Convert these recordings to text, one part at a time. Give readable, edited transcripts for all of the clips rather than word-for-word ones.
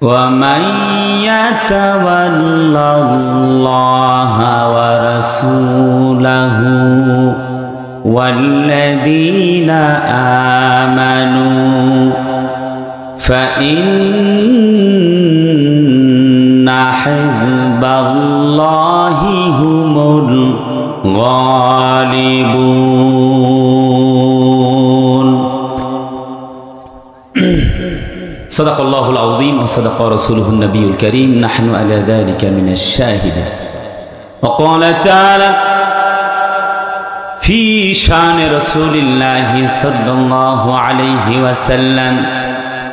ومن يتول الله ورسوله والذين آمنوا فإن حزب الله هم الغالبون صدق الله العظيم وصدق رسوله النبي الكريم نحن على ذلك من الشاهدين وقال تعالى في شان رسول الله صلى الله عليه وسلم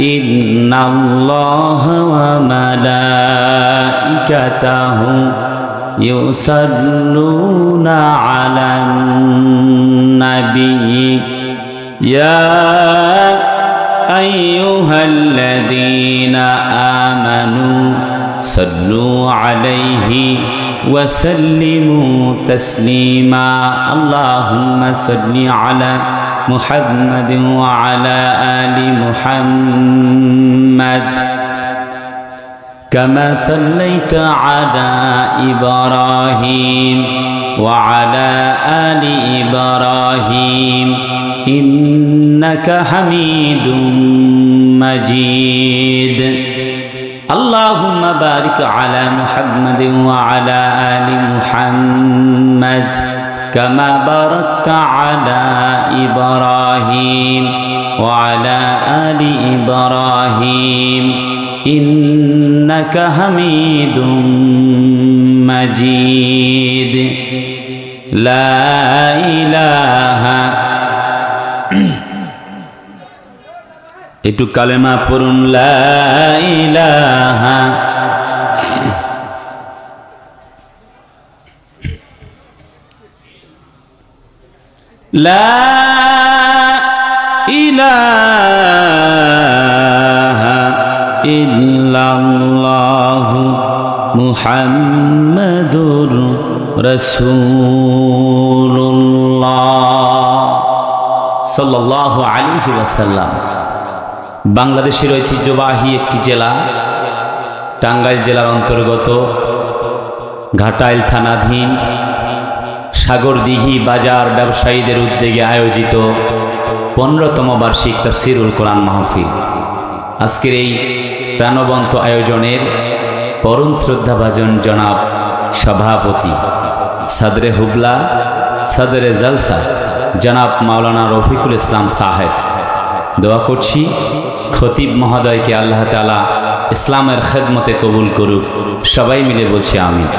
إن الله وملائكته يصلون على النبي يا أيها الذين آمنوا صلوا عليه وسلموا تسليما اللهم صل على محمد وعلى آل محمد كما صليت على إبراهيم وعلى آل إبراهيم إنك حميد مجيد اللهم بارك على محمد وعلى آل محمد كما باركت على إبراهيم وعلى آل إبراهيم إنك حميد مجيد لا إله একটু কালেমা পড়ুন লা ইলাহা লা ইলাহা ইল্লাল্লাহু মুহাম্মাদুর রাসূলুল্লাহ সাল্লাল্লাহু আলাইহি ওয়াসাল্লাম। বাংলাদেশের ঐতিহ্যবাহী একটি জেলা টাঙ্গাইল জেলার অন্তর্গত ঘাটাইল থানাধীন সাগরদিঘি বাজার ব্যবসায়ীদের উদ্যোগে আয়োজিত 15তম বার্ষিক তাফসীরুল কোরআন মাহফিল। আজকের এই প্রাণবন্ত আয়োজনের পরম শ্রদ্ধাভাজন জনাব সভাপতি সদরে হুবলা সদরে জলসা জনাব মাওলানা রফিকুল ইসলাম সাহেব, দোয়া করছি খতিব মহোদয়কে আল্লাহ তাআলা ইসলামের খেদমতে কবুল করুক। সবাই মিলে বলছি আমিন।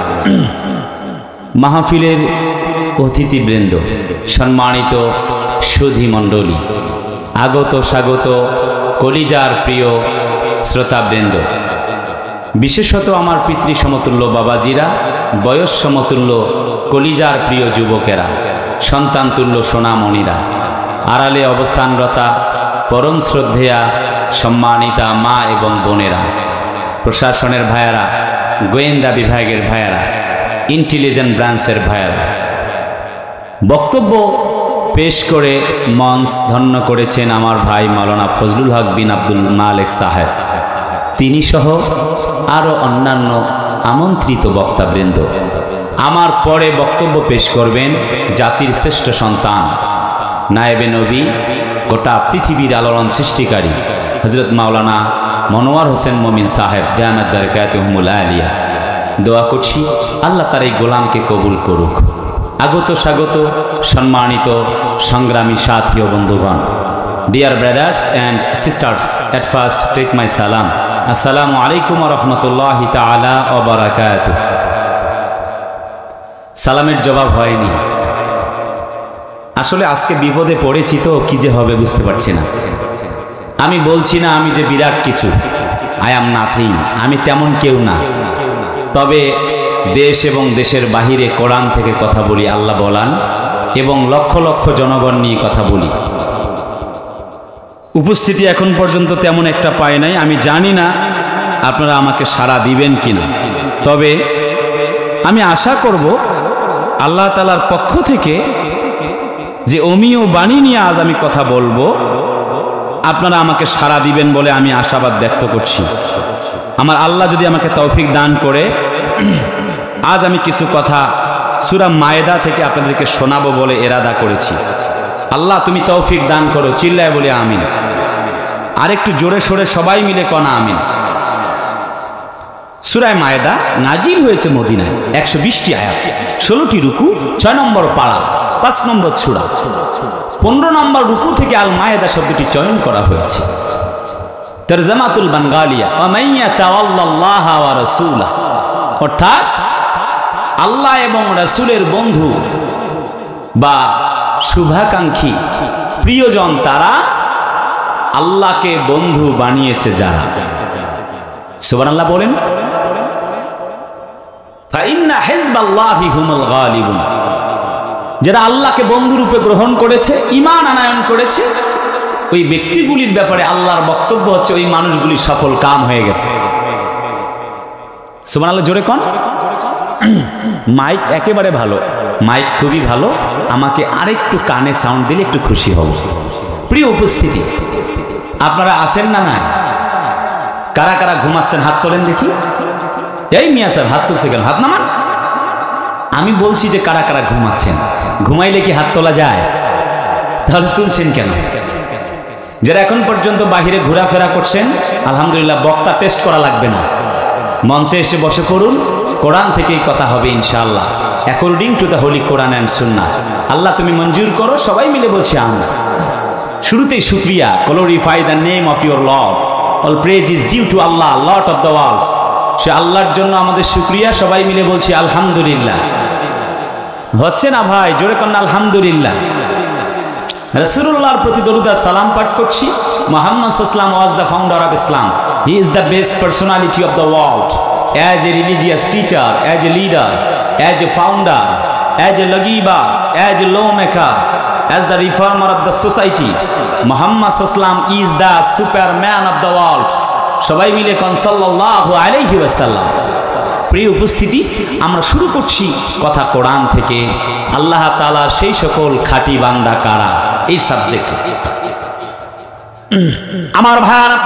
মাহফিলের অতিথিবৃন্দ, সম্মানিত সুধী মণ্ডলী, আগত স্বাগত কলিজার প্রিয় শ্রোতাবৃন্দ, বিশেষত আমার পিতৃ সমতুল্য বাবাজিরা, বয়স সমতুল্য কলিজার প্রিয় যুবকেরা, সন্তানতুল্য সোনামণিরা, আড়ালে অবস্থানরতা পরম শ্রদ্ধেয়া সম্মানিতা মা এবং বোনেরা, প্রশাসনের ভাইয়ারা, গোয়েন্দা বিভাগের ভাইয়ারা, ইন্টেলিজেন্ট ব্রাঞ্চের ভাইয়ারা, বক্তব্য পেশ করে মঞ্চ ধন্য করেছেন আমার ভাই মাওলানা ফজলুল হক বিন আব্দুল মালেক সাহেব, তিনি সহ আরও অন্যান্য আমন্ত্রিত বক্তাবৃন্দ। আমার পরে বক্তব্য পেশ করবেন জাতির শ্রেষ্ঠ সন্তান, নায়েবে নবী, গোটা পৃথিবীর আলোড়ন সৃষ্টিকারী হযরত মাওলানা মনোয়ার হোসেন মমিন সাহেব দামাত বারাকাতুহুমুল আলিয়া। দোয়া করছি আল্লাহ তার এই গোলামকে কবুল করুক। আগত স্বাগত সম্মানিত সংগ্রামী সাথী ও বন্ধুগণ, dear brothers and sisters, at first take my সালাম। আসসালামু আলাইকুম ওয়া রাহমাতুল্লাহি তাআলা ওয়া বারাকাতুহু। সালামের জবাব হয়নি। আসলে আজকে বিপদে পড়েছি তো কি যে হবে বুঝতে পারছি না। আমি বলছি না আমি যে বিরাট কিছু, আই অ্যাম নাথিং, আমি তেমন কেউ না। তবে দেশ এবং দেশের বাহিরে কোরআন থেকে কথা বলি, আল্লাহ বলান, এবং লক্ষ লক্ষ জনগণ নিয়ে কথা বলি। উপস্থিতি এখন পর্যন্ত তেমন একটা পাই নাই। আমি জানি না আপনারা আমাকে সাড়া দিবেন কিনা, তবে আমি আশা করব আল্লাহ তাআলার পক্ষ থেকে যে অমীয় বাণী নিয়ে আজ আমি কথা বলবো, আপনারা আমাকে সাড়া দিবেন বলে আমি আশাবাদ ব্যক্ত করছি। আমার আল্লাহ যদি আমাকে তৌফিক দান করে আজ আমি কিছু কথা সূরা মায়েদা থেকে আপনাদেরকে শোনাবো বলে ইরাদা করেছি। আল্লাহ তুমি তৌফিক দান করো, চিল্লায় বলে আমিন। আর একটু জোরে সোরে সবাই মিলে কনা আমিন। সূরা মায়েদা নাজিল হয়েছে মদিনায়, 120টি আয়াত, 16টি রুকু, 6 নম্বর পারা, 5 নম্বর সূরা, 15 নম্বর রুকু থেকে আল মায়েদা শব্দটি চয়ন করা হয়েছে। তরজমাতুল বাঙ্গালিয়া ওয়ামাইয়া তাওয়াল্লাল্লাহ ওয়া রাসূলা, অর্থাৎ আল্লাহ এবং রাসূলের বন্ধু বা শুভাকাঙ্ক্ষী প্রিয়জন তারা, আল্লাহকে বন্ধু বানিয়েছে যারা। সুবহানাল্লাহ বলেন। ফাইন্না হিজবাল্লাহি হুমুল গালিবুন, যারা আল্লাহকে বন্ধু রূপে গ্রহণ করেছে, ঈমান আনয়ন করেছে, ওই ব্যক্তিগুলির ব্যাপারে আল্লাহর বক্তব্য হচ্ছে ওই মানুষগুলি সফল কাম হয়ে গেছে। সুবহানাল্লাহ জোরে কোন। মাইক একেবারে ভালো, মাইক খুবই ভালো, আমাকে আরেকটু কানে সাউন্ড দিলে একটু খুশি হব। প্রিয় উপস্থিতি, আপনারা আছেন না? না, কারা কারা ঘুমাচ্ছেন হাত তোলেন দেখি। এই মিয়া সাহেব হাত তুলছে কেন? হাত নামান। আমি বলছি যে কারা কারা ঘুমাচ্ছেন। ঘুমাইলে কি হাত তোলা যায়? তাহলে তুলছেন কেন? যারা এখন পর্যন্ত বাহিরে ঘোরাফেরা করছেন, আলহামদুলিল্লাহ, বক্তা টেস্ট করা লাগবে না, মঞ্চে এসে বসে পড়ুন, কোরআন থেকেই কথা হবে ইনশাআল্লাহ, according to the holy Quran and সুন্নাহ। আল্লাহ তুমি মঞ্জুর করো, সবাই মিলে বলছি আমরা। শুরুতেই শুকরিয়া, glorify the name of your Lord, all praise is due to Allah, Lord of the worlds. সে আল্লাহর জন্য আমাদের শুকরিয়া, সবাই মিলে বলছি আলহামদুলিল্লাহ। হচ্ছে না ভাই? জোরে কন্যা আলহামদুলিল্লাহ। রাসূলুল্লাহর প্রতি দরুদ আর সালাম পাঠ করছি। মুহাম্মদ সাল্লাল্লাহু আলাইহি was the founder of Islam, he is the best personality of the world, as a religious teacher, as a leader, as a founder, as a lagiba, as a lawmaker, as the reformer of the society. Muhammad sallam is the superman of the world. সবাই মিলে কোন সাল্লাল্লাহু আলাইহি ওয়াসাল্লাম। প্রিয় উপস্থিতি, আমরা শুরু করছি কথা কোরআন থেকে। আল্লাহ তাআলা সেই সকল খাঁটি বান্দা কারা, এই সাবজেক্টে। আমার ভাইরা,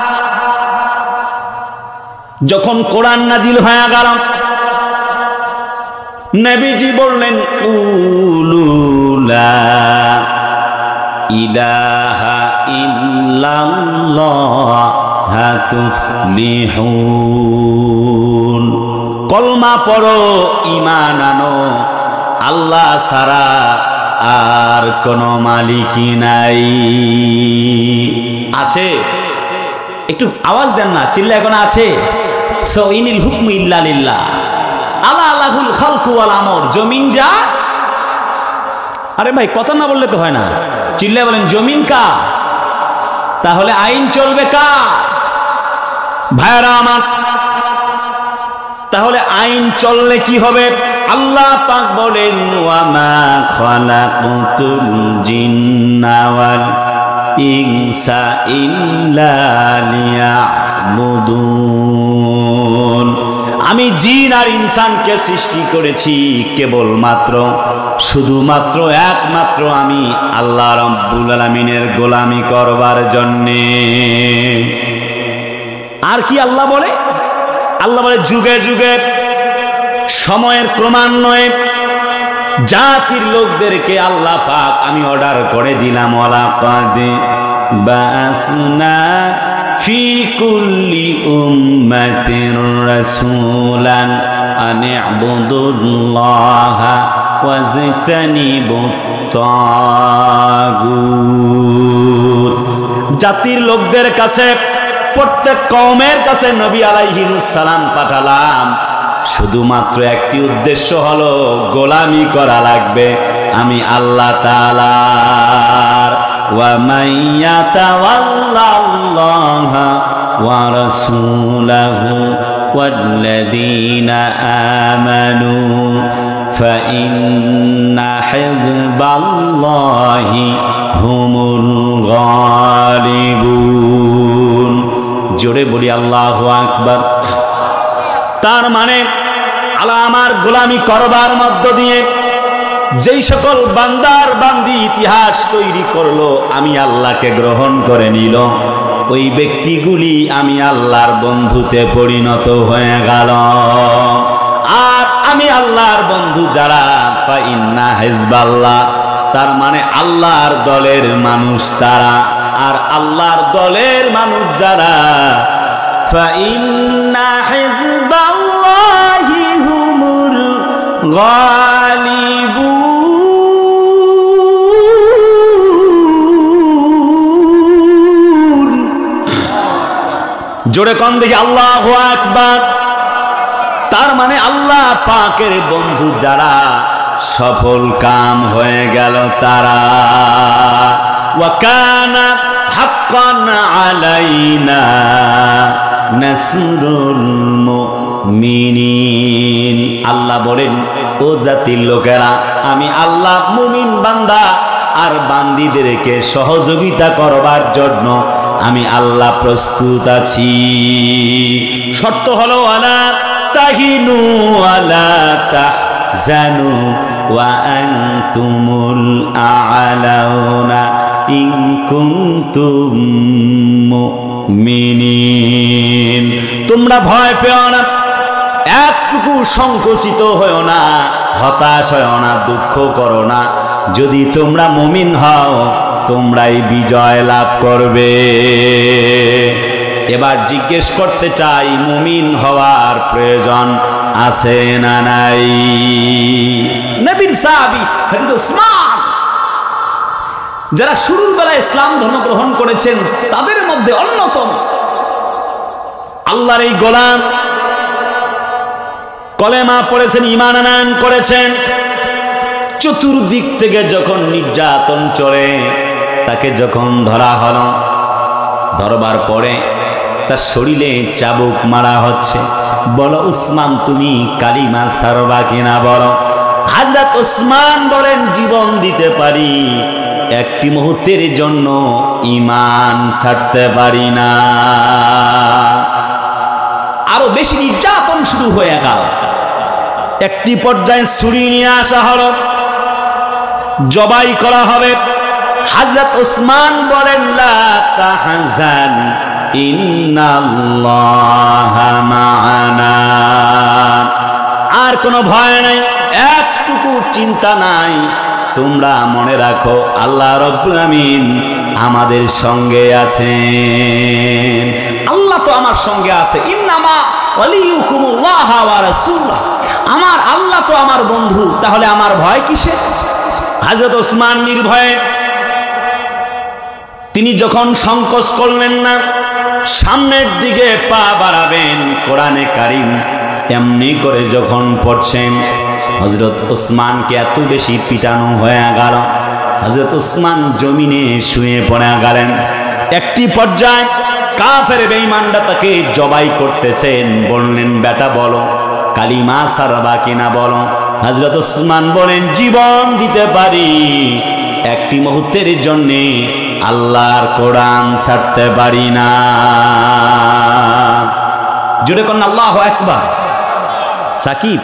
যখন কোরআন নাজিল হয়ে গেল, নবীজি বললেন কুলু লা ইলাহা ইল্লাল্লাহ তুফলিহুন, কলমা পড়ো, ঈমান আনো, আল্লাহ ছাড়া আর কোনো মালিকই নাই। আছে? একটু আওয়াজ দেন না, চিল্লা এখন আছে? সো ইনিল হুকমু ইল্লা লিল্লাহ, আলা আলাহুল খালকু ওয়াল আমর। জমিন যা, আরে ভাই কথা না বললে তো হয় না, চিল্লা বলেন জমিন কা, তাহলে আইন চলবে কা? ভাইরা আমার, তাহলে আইন চললে কি হবে? আল্লাহ পাক বলেন ওয়া মা খালাকুতুল জিন্না ওয়াল ইনসা ইল্লা লিয়াবুদুন, আমি জিন আর ইনসানকে সৃষ্টি করেছি কেবলমাত্র, শুধুমাত্র, একমাত্র আমি আল্লাহ রাব্বুল আলামিনের গোলামি করবার জন্যে। আর কি আল্লাহ বলে? আল্লাহ বলে যুগে যুগে সময়ের ক্রমান্বয়ে জাতির লোকদেরকে আল্লাহ পাক আমি অর্ডার করে দিলাম, ওয়ালাকাদ বাসনা ফি কুল্লি উম্মাতির রাসূলান আন ইবুদুল্লাহা ওয়াজতানিবুত তাগুত। জাতির লোকদের কাছে, প্রত্যেক কওমের কাছে নবী আলাইহিস সালাম পাঠালাম, শুধুমাত্র একটি উদ্দেশ্য হলো গোলামি করা লাগবে আমি আল্লাহ তাআলার। ওয়া মাইয়াতাওয়াল্লাল্লাহা ওয়া রাসূলাহু ওয়াল্লাযীনা আমানু ফাইন্না হিজবাল্লাহি হুমুল গালিবুন। জোরে বলি আল্লাহু আকবার। তার মানে আল্লাহ আমার গোলামি করবার মধ্য দিয়ে যেই সকল বান্দার বান্দি ইতিহাস তৈরি করলো, আমি আল্লাহকে গ্রহণ করে নিল, ওই ব্যক্তিগুলি আমি আল্লাহর বন্ধুতে পরিণত হয়ে গেল। আর আমি আল্লাহর বন্ধু যারা, ফাইন্না হিজবাল্লাহ, তার মানে আল্লাহর দলের মানুষ তারা। আর আল্লাহর দলের মানুষ যারা, ফাইন্না হিজবাল্লাহি হুমুল গালিবুন। জোরে কোন দেখি আল্লাহু আকবার। তার মানে আল্লাহ পাকের বন্ধু যারা, সফল কাম হয়ে গেল তারা। ওয়া কানা হাক্কান আলাইনা নাসরুল মুমিনিন। আল্লাহ বলেন, ও জাতির লোকেরা, আমি আল্লাহ মুমিন বান্দা আর বান্দীদেরকে সহযোগিতা করবার জন্য আমি আল্লাহ প্রস্তুত আছি। শর্ত হলো আলা তাহিনু আলা তাহজানু ওয়া আনতুমুল আ'লাউনা ইন কুনতুম মুমিনিন। তোমরা ভয় পেও না, একটুকু সংকুচিত হও না, হতাশ হও না, দুঃখ করো না। যদি তোমরা মুমিন হও, তোমরাই বিজয় লাভ করবে। এবার জিজ্ঞেস করতে চাই, মুমিন হওয়ার প্রয়োজন আছে না নাই? নবীর সাহাবী হযরত উসমান, যারা শুরুর বেলায় ইসলাম ধর্ম গ্রহণ করেছেন, তাদের মধ্যে অন্যতম। আল্লাহর এই গোলাম, কলেমা পড়েছেন, ঈমান আনয়ন করেছেন। চতুর্দিক থেকে যখন নির্যাতন চলে, তাকে যখন ধরা হলো, ধরবার পরে তার শরীরে চাবুক মারা হচ্ছে। বলো উসমান, তুমি কালিমা ছাড়বা কিনা বলো। হযরত উসমান বলেন, জীবন দিতে পারি, একটি মুহূর্তের জন্য ঈমান ছাড়তে পারি না। আরো বেশি নির্যাতন শুরু হয়ে গেল। একটি পর্যায়ে ছুরি নিয়ে আসা হলো, জবাই করা হবে। হযরত উসমান বলেন, লা তাহজান ইন্নাল্লাহা মা'ানা। আর কোনো ভয় নাই, একটুকু চিন্তা নাই। তোমরা মনে রাখো, আল্লাহ রাব্বুল আমিন আমাদের সঙ্গে আছেন। আল্লাহ তো আমার সঙ্গে আছে। ইন্নামা ওয়ালিয়ুকুমুল্লাহ ওয়া রাসূলুহু। আমার আল্লাহ তো আমার বন্ধু, তাহলে আমার ভয় কিসে? হযরত ওসমান নির্ভয়ে, তিনি যখন সংকোচ করলেন না, সামনের দিকে পা বাড়াবেন, কোরআনে কারীম এমনি করে যখন পড়ছেন, হযরত ওসমানকে এত বেশি পিটানো হয়ে গেল, হযরত ওসমান জমিনে শুয়ে পড়ে গেলেন। একটি পর্যায়ে কাফের বেঈমানরা তাকে জবাই করতেছেন। বললেন, বেটা বলো, কালিমা ছাড়বা কিনা বলো। হযরত ওসমান বলেন, জীবন দিতে পারি, একটি মুহূর্তের জন্য আল্লাহর কোরআন ছাড়তে পারি না। জোরে কোন আল্লাহু আকবার। সাকিব,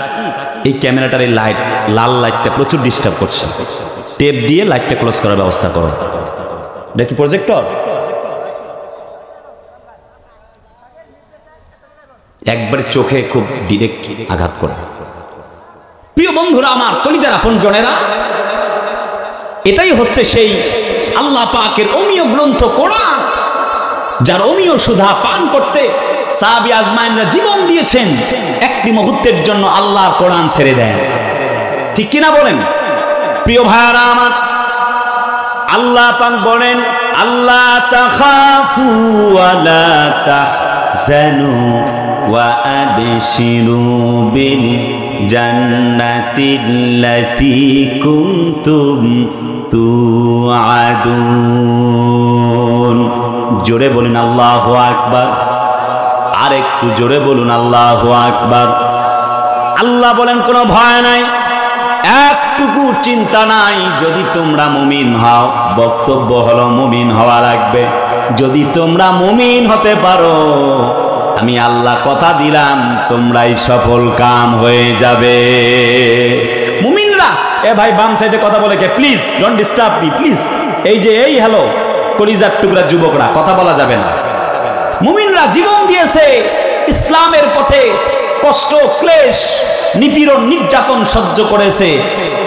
এই ক্যামেরাটার এই লাইট, লাল লাইটটা প্রচুর ডিস্টার্ব করছে। টেপ দিয়ে লাইটটা ক্লোজ করার ব্যবস্থা করো। এটা কি প্রজেক্টর? একবারে চোখে খুব ডিরেক্ট আঘাত করে। প্রিয় বন্ধুরা আমার, কলিজার আপনজনেরা, এটাই হচ্ছে সেই আল্লাহ পাকের অমীয় গ্রন্থ কোরআন, যার অমীয় সুধা পান করতে সাহাবী আজমাইনরা জীবন দিয়েছেন। একটি মুহূর্তের জন্য আল্লাহর কোরআন ছেড়ে দেন। ঠিক কিনা বলেন? প্রিয় ভাইরা আমার, আল্লাহ পাক বলেন, আল্লাহ তাখাফু ওয়া লা তাহজানু ওয়া আবশিরু বিল জান্নাতিল্লাতী কুনতুম তুআদুন। জোরে বলুন আল্লাহু আকবার। আর একটু জোরে বলুন আল্লাহু আকবার। আল্লাহ বলেন, কোনো ভয় নাই, একটুকু চিন্তা নাই। যদি তোমরা মুমিন হও, বক্তব্য হলো মুমিন হওয়া লাগবে। যদি তোমরা মুমিন হতে পারো, আমি আল্লাহ কথা দিলাম, তোমরাই সফল কাম হয়ে যাবে। মুমিনরা, এ ভাই বাম সাইডে কথা বলে কে? Please don't disturb me please. এই যে এই হ্যালো কলিজার টুকরা যুবকরা, কথা বলা যাবে না। মুমিনরা জীবন দিয়েছে ইসলামের পথে, কষ্ট ক্লেশ নিপীড়ন নির্যাতন সহ্য করেছে।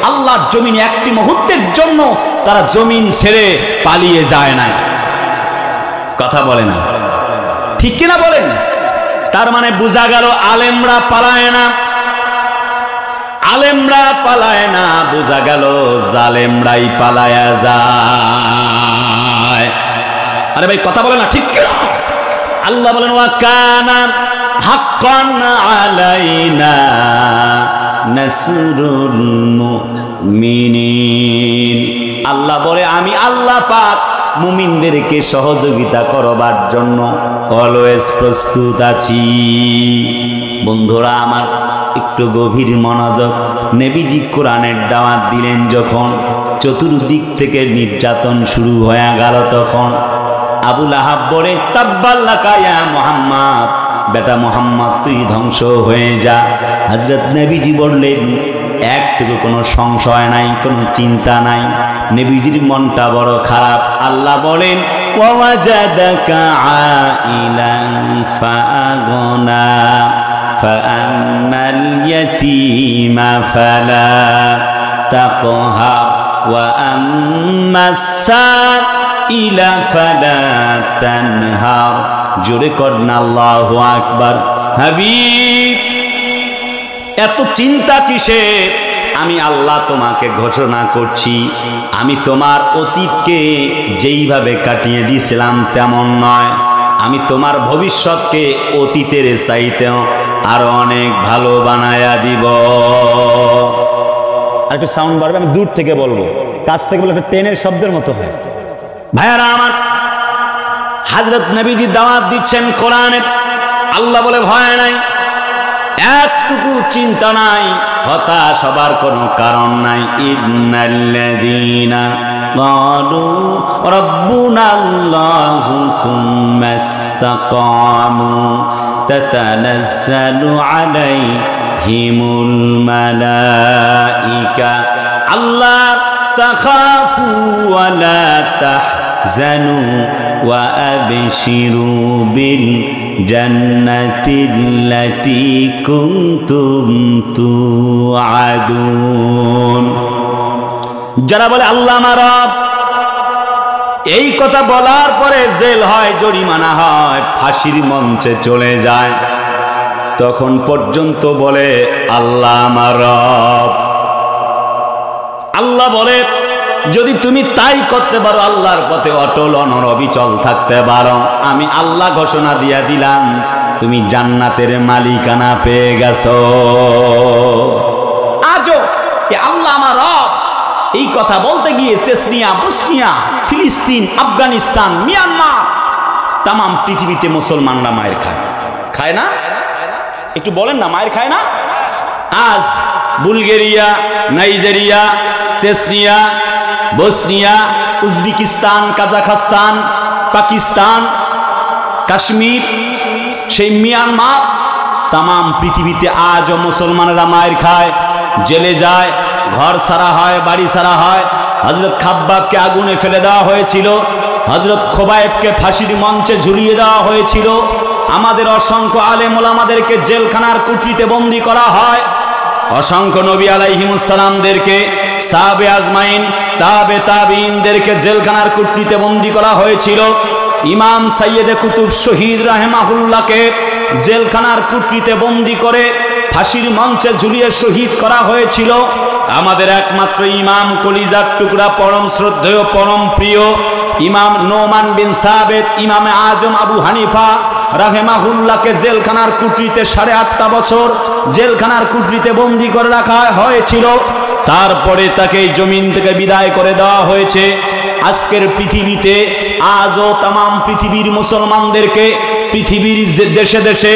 আল্লাহর জমিনে একটি মুহূর্তের জন্য তারা জমিন ছেড়ে পালিয়ে যায় না। কথা বলে না, ঠিক কিনা বলেন? তার মানে বোঝা গেল আলেমরা পালায় না, আলেমরা পালায় না, বোঝা গেল জালেমরাই পালায়া যায়। আরে ভাই কথা বলে না, ঠিক কিনা? আল্লাহ বলেন ওয়া কানা হাক্কান আলাইনা নাসরুল মুমিনিন। আল্লাহ বলে আমি আল্লাহ পাক মুমিনদেরকে সহযোগিতা করবার জন্য অলওয়েজ প্রস্তুত আছি। বন্ধুরা আমার, একটু গভীর মনোযোগ। নবীজি কোরআনের দাওয়াত দিলেন যখন, চতুর্দিক থেকে নির্যাতন শুরু হয়ে গেল, তখন আবু লাহাব বলে তাব্বাল্লাকা ইয়া মুহাম্মদ, বেটা মুহাম্মদ তুই ধ্বংস হয়ে যা। হযরত নবীজি বললেন একটুকু কোনো সংশয় নাই, কোনো চিন্তা নাই। নবীজির মনটা বড় খারাপ। আল্লাহ বলেন ওয়াজাদাকা আইলান ফাগনা ফাআম্মাল ইয়াতীমা ফালা তাকহার ওয়া আম্মাস সাইলা ফালা তানহার। জোরে করনা আল্লাহু আকবার। হাবিব এত চিন্তা কিসের? আমি আল্লাহ তোমাকে ঘোষণা করছি, আমি তোমার অতীতকে যেইভাবে কাটিয়ে দিয়েছিলাম তেমন নয়, আমি তোমার ভবিষ্যৎকে অতীতের চাইতেও আরো অনেক ভালো বানায়া দিব। আর একটু সাউন্ড বাড়বে, আমি দূর থেকে বলবো, কাছ থেকে বলে একটা ট্রেনের শব্দের মতো হয়। ভাইয়ারা আমার, হযরত নবীজি দাওয়াত দিচ্ছেন কোরআনের। আল্লাহ বলে ভয় নাই, একটুকু চিন্তা নাই, হতাশ হবার কোনো কারণ নাই। ইন্নাল্লাযীনা ক্বালু রাব্বুনাল্লাহু সুম্মা ইসতাকামু তাতানাজ্জালু আলাইহিমুল মালাইকা আল্লা তাখাফু ওয়া লা তাহজানু ওয়া আবশিরু বিল জান্নাতিল্লাতী কুনতুম তুআদুন। যারা বলে আল্লাহ আমার রব, এই কথা বলার পরে জেল হয়, জরিমানা হয়, ফাঁসির মঞ্চে চলে যায়, তখন পর্যন্ত বলে আল্লাহ আমার রব। আল্লাহ বলে যদি তুমি তাই করতে পারো, আল্লাহর পথে অটল অনড় থাকতে পারো, আমি আল্লাহ ঘোষণা দিয়া দিলাম তুমি জান্নাতের মালিকানা পেয়ে গেছো। আজও আল্লাহ আমার রব এই কথা বলতে গিয়ে চেচনিয়া, বসনিয়া, ফিলিস্তিন, আফগানিস্তান, মিয়ানমার, তাম পৃথিবীতে মুসলমানরা মায়ের খায়, খায় না? একটু বলেন না, মায়ের খায় না? আজ Bulgaria, Nigeria, Chechnya, Bosnia, Uzbekistan, Kazakhstan, Pakistan, Kashmir, সেই মিয়ানমার, তাম পৃথিবীতে আজও মুসলমানেরা মায়ের খায়, জেলে যায়, ঘর ছাড়া হয়, বাড়ি ছাড়া হয়। হযরত খাব্বাবকে আগুনে ফেলে দেওয়া হয়েছিল, হযরত খোবায়েবকে ফাঁসির মঞ্চে ঝুলিয়ে দেওয়া হয়েছিল। আমাদের অসংখ্য আলেম ওলামাদেরকে জেলখানার কুঠরিতে বন্দী করা হয়। অসংখ্য নবী আলাইহিমুস সালামদেরকে, সাহাবে আজমাইন, তাবে তাবিঈনদেরকে জেলখানার কুঠরিতে বন্দী করা হয়েছিল। ইমাম সাইয়েদে কুতুব শহীদ রাহিমাহুল্লাহকে জেলখানার কুঠরিতে বন্দী করে ফাঁসির মঞ্চে ঝুলিয়ে শহীদ করা হয়েছিল। আমাদের একমাত্র ইমাম, কলিজার টুকরা, পরম শ্রদ্ধেয়, পরম প্রিয় ইমাম নোমান বিন সাবেত, ইমামে আজম আবু হানিফা রাহিমাহুল্লাহকে জেলখানার কুঠরিতে 8.5 বছর জেলখানার কুঠরিতে বন্দী করে রাখা হয়েছিল। তারপরে তাকে জমিন থেকে বিদায় করে দেওয়া হয়েছে। আজকের পৃথিবীতে আজও তাম পৃথিবীর মুসলমানদেরকে, পৃথিবীর দেশে দেশে,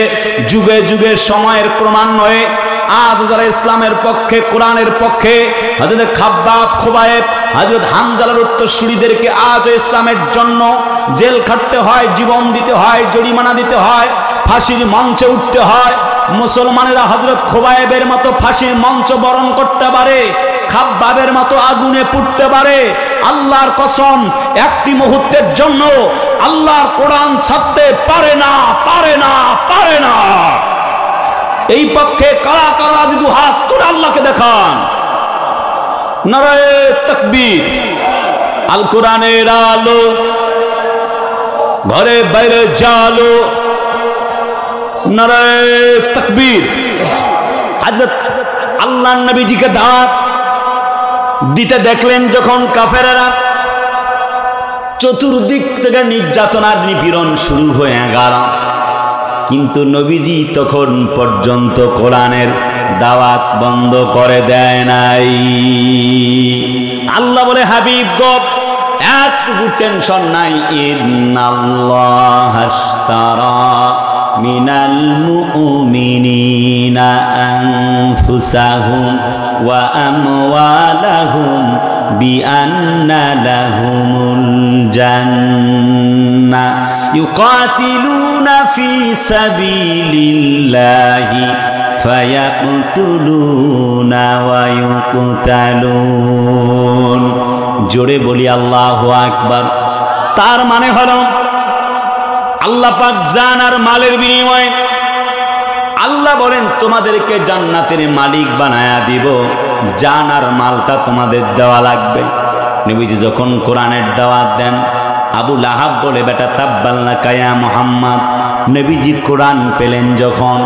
যুগে যুগে, সময়ের ক্রমান্বয়ে আজ যারা ইসলামের পক্ষে, কোরআনের পক্ষে, হযরত খাব্বাব, খোবায়েব, হযরত হামজালার উত্তরসূরিদেরকে আজও ইসলামের জন্য জেল খাটতে হয়, জীবন দিতে হয়, জরিমানা দিতে হয়, ফাঁসির মঞ্চে উঠতে হয়। মুসলমানেরা হযরত খোবায়েবের মতো ফাঁসির মঞ্চ বরণ করতে পারে, খাব্বাবের মতো আগুনে পুড়তে পারে। আল্লাহর কসম, একটি মুহূর্তের জন্য আল্লাহর কোরআন ছাড়তে পারে না, পারে না, পারে না। এই পক্ষে কারা কারা যদি হাত তুলে আল্লাহকে দেখান। নারায়ে তাকবীর। আল কোরআনের আলো ঘরে বাইরে জালো। নারায়ে তাকবীর। হযরত আল্লাহ নবীজিকে দাওয়াত দিতে দেখলেন যখন কাফেরেরা, চতুর্দিক থেকে নির্যাতনার নিপীড়ন শুরু হয়ে গেল, কিন্তু নবীজি তখন পর্যন্ত কোরআনের দাওয়াত বন্ধ করে দেয় নাই। আল্লাহ বলে, হাবিব গো, একটু টেনশন নাই। ইন্নাল্লাহা আশতারা মিনাল মুমিনিনা আনফুসাহুম ওয়া আমওয়ালাহুম বিআন্না লাহুমুল জান্নাহ ইউকাতিলুনা ফি সাবিলিল্লাহি ফায়াকতুলুনা ওয়া ইউকতালুন। জোরে বলি আল্লাহু আকবার। তার মানে হলো আল্লাহ পাক জান আর মালের বিনিময়ে আল্লাহ বলেন তোমাদেরকে জান্নাতের মালিক বানায়া দিব, জান আর মালটা তোমাদের দেওয়া লাগবে। নবীজি যখন কোরআনের দাওয়াত দেন, আবু লাহাব বলে, বেটা তাব্বাল্লাকা ইয়া মুহাম্মদ। নবীজি কোরআন পেলেন যখন,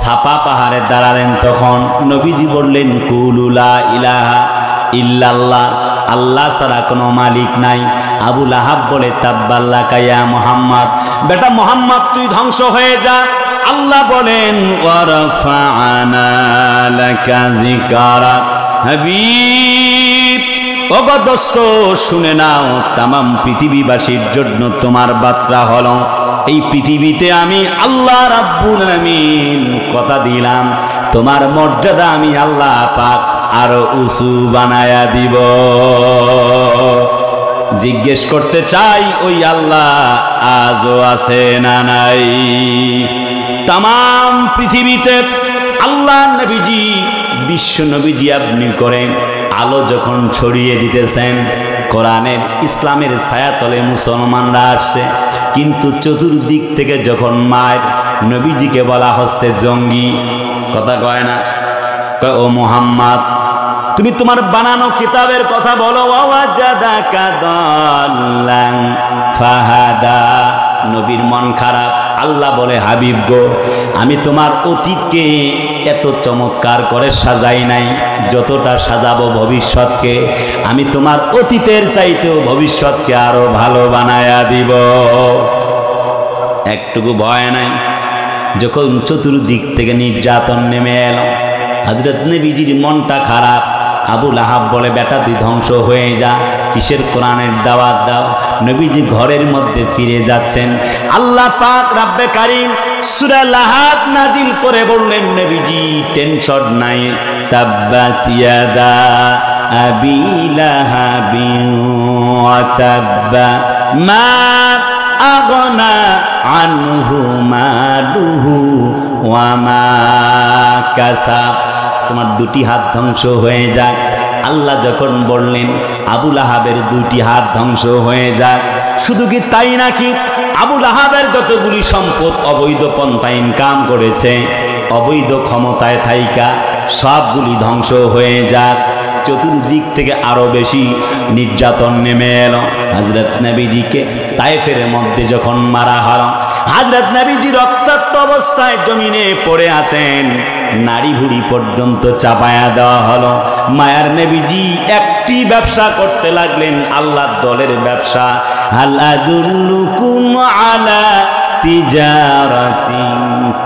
সাফা পাহাড়ে দাঁড়ালেন তখন নবীজি বললেন, কুলু লা ইলাহা ইল্লাল্লাহ, আল্লাহ ছাড়া কোনো মালিক নাই। আবু লাহাব বলে, তাব্বাল্লাকা ইয়া মুহাম্মদ, বেটা মুহাম্মদ তুই ধ্বংস হয়ে যা। আল্লাহ বলেন, ওয়ারাফা'না লাকা যিকরাক। হাবিব, ওগো দোস্ত শুনে নাও, তামাম পৃথিবীবাসীর জন্য তোমার বার্তা হলো, এই পৃথিবীতে আমি আল্লাহ রাব্বুল আলামিন কথা দিলাম, তোমার মর্যাদা আমি আল্লাহ পাক আরো উঁচু বানায়া দিব। জিজ্ঞেস করতে চাই, ওই আল্লাহ আজও আছে না নাই? তামাম পৃথিবীতে আল্লাহ নবীজি, বিশ্ব নবীজি আপনি করেন আলো যখন ছড়িয়ে দিতেছেন, কোরআনের ইসলামের ছায়াতলে মুসলমানরা আসছে, কিন্তু চতুর্দিক থেকে যখন মায়ের নবীজিকে বলা হচ্ছে জঙ্গি, কথা কয় না, কয় ও মুহাম্মদ তুমি তোমার বানানো কিতাবের কথা বলো। ওয়াজাদাকা দাল্লান ফাহাদা। নবীর মন খারাপ। আল্লাহ বলে, হাবিব গো, আমি তোমার অতীতকে এত চমৎকার করে সাজাই নাই, যতটা সাজাবো ভবিষ্যৎকে, আমি তোমার অতীতের চাইতেও ভবিষ্যৎকে আরো ভালো বানায়া দিব। একটুকু ভয় নাই। যখন চতুর্দিক থেকে নির্যাতন নেমে এলো, হযরত নবীজির মনটা খারাপ। আবু লাহাব বলে, বেটা তুই ধ্বংস হয়ে যা, কিসের কোরআনের দাওয়াত দাও। নবীজি ঘরের মধ্যে ফিরে যাচ্ছেন, আল্লাহ পাক রাব্বে কারীম সূরা লাহাব নাজিল করে বললেন, নবীজি টেনশন নাই। তাব্বাত ইয়াদা আবি লাহাবিন ওয়া তাব্বা মা আগনা আনহু মালুহু ওয়া মা কাসাব। তোমার দুটি হাত ধ্বংস হয়ে যাক। আল্লাহ যখন বললেন আবু লাহাবের দুটি হাত ধ্বংস হয়ে যাক, শুধু কি তাই নাকি, আবু লাহাবের যতগুলি সম্পদ অবৈধ পন্থায় ইনকাম করেছে, অবৈধ ক্ষমতায় থাইকা সবগুলি ধ্বংস হয়ে যাক। চতুর্দিক থেকে আরো বেশি নির্যাতন নেমে এলো। হযরত নবীজিকে তায়েফের মধ্যে যখন মারা হলো, হযরত নবীজি রক্তাক্ত অবস্থায় জমিনে পড়ে আছেন, নাড়ি ভুড়ি পর্যন্ত চাপায়া দেওয়া হলো। মায়ার নবীজি একটি ব্যবসা করতে লাগলেন, আল্লাহর দলের ব্যবসা। হাল আদুল্লুকুম আলা তিজারাতিন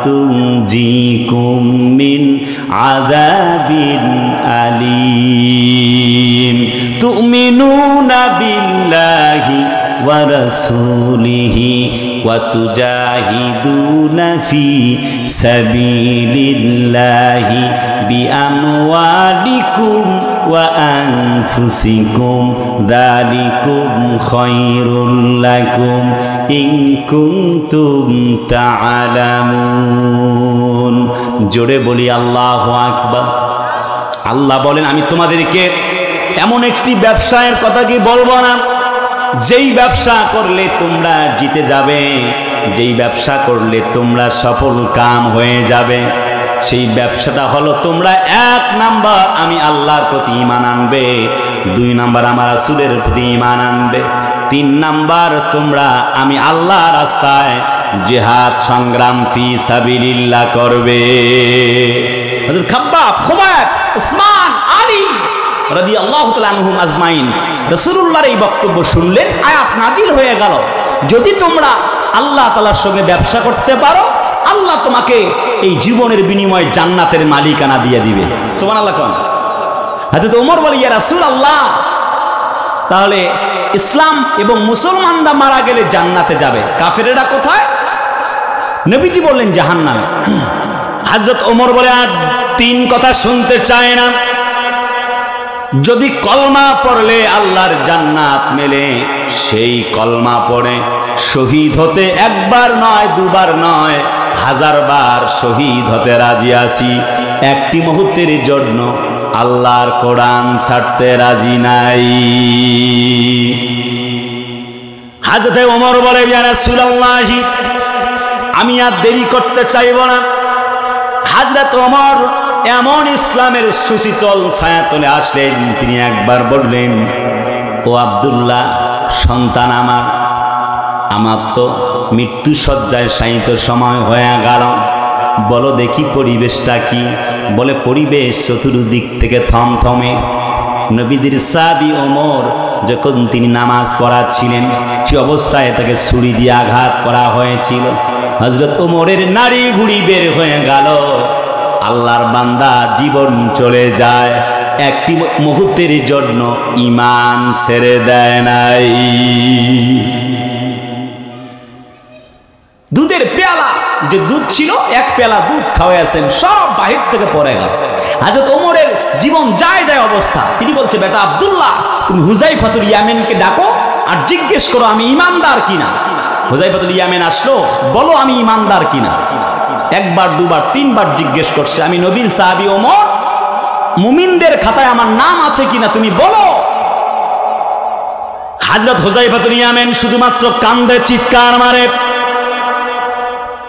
তুনজিকুম মিন আযাবিন আলীম তুমিনুনা বিল্লাহি ওয়া রাসূলিহি ওয়া তুজাহিদুনা ফি সাবিলিল্লাহি বিআমওয়ালিকুম ওয়া আনফুসিকুম যালিকুম খায়রুল লাকুম ইন কুনতুম তা'লামুন। জোরে বলি আল্লাহু আকবার। আল্লাহ বলেন, আমি তোমাদেরকে এমন একটি ব্যবসায়ের কথা কি বলবো না যেই ব্যবসা করলে তোমরা জিতে যাবে, যেই ব্যবসা করলে তোমরা সফল কাম হয়ে যাবে, সেই ব্যবসাটা হলো তোমরা 1 নাম্বার আমি আল্লাহর প্রতি ঈমান আনবে, 2 নাম্বার আমার রাসূলের প্রতি ঈমান আনবে, 3 নাম্বার তোমরা আমি আল্লাহর রাস্তায় জিহাদ সংগ্রাম ফি সাবিলিল্লাহ করবে। হযরত খাব্বাব, খুবাইব, উসমান, আলী রাদিয়াল্লাহু তাআলা আনহুম আজমাইন রাসূলুল্লাহর এই বক্তব্য শুনলেন, আয়াত নাজিল হয়ে গেল, যদি তোমরা আল্লাহ তাআলার সঙ্গে ব্যবসা করতে পারো, আল্লাহ তোমাকে এই জীবনের বিনিময়ে জান্নাতের মালিকানা দিয়ে দিবে। সুবহানাল্লাহ। কোন হযরত ওমর বলে, ইয়া রাসূলুল্লাহ, তাহলে ইসলাম এবং মুসলমানরা মারা গেলে জান্নাতে যাবে, কাফেরেরা কোথায়? নবীজি বললেন জাহান্নামে। হযরত ওমর বলে, আর 3 কথা শুনতে চায় না, যদি কলমা পড়লে আল্লাহর জান্নাত মেলে, সেই কলমা পড়ে শহীদ হতে 1 বার নয় 2 বার নয় 1000 বার শহীদ হতে রাজি আছি, একটি মুহূর্তের জন্য আল্লাহর কোরআন ছাড়তে রাজি নাই। হযরত ওমর বলে, ইয়া রাসূলুল্লাহ, আমি আর দেরি করতে চাইব না। হযরত ওমর এমন ইসলামের সুশীতল ছায়াতলে আসলেন, তিনি একবার বললেন, ও আব্দুল্লাহ, সন্তান আমার তো মৃত্যু শয্যায় শায়িত সময় হয়ে গেল, বলো দেখি পরিবেশটা কি? বলে, পরিবেশ চতুর্দিক থেকে থমথমে। নবীজির সাহাবী ওমর যখন তিনি নামাজ পড়াচ্ছিলেন, সে অবস্থায় তাকে ছুরি দিয়ে আঘাত করা হয়েছিল। হযরত ওমরের নাড়ি ভুঁড়ি বের হয়ে গেল। আল্লাহর বান্দা জীবন চলে যায়, একটি মুহূর্তের জন্য ঈমান ছেড়ে দেয় নাই। দুধের পেয়ালা, যে দুধ ছিল, 1 পেয়ালা দুধ খাওয়াইছেন, সব বাহির থেকে পড়ে গেল। হযরত ওমরের জীবন যায় অবস্থা। তিনি বলছে, বেটা আব্দুল্লাহ, তুমি হুযায়ফাতুল ইয়ামানকে ডাকো আর জিজ্ঞেস করো আমি ইমানদার কিনা। হুযায়ফাতুল ইয়ামান আসলো, বলো আমি ইমানদার কিনা। 1 বার 2 বার 3 বার জিজ্ঞেস করছে, আমি নবীর সাহাবী ওমর, মুমিনদের খাতায় আমার নাম আছে কিনা তুমি বলো। হযরত হুযায়ফাতুল ইয়ামান শুধুমাত্র কান্দে, চিৎকার মারে,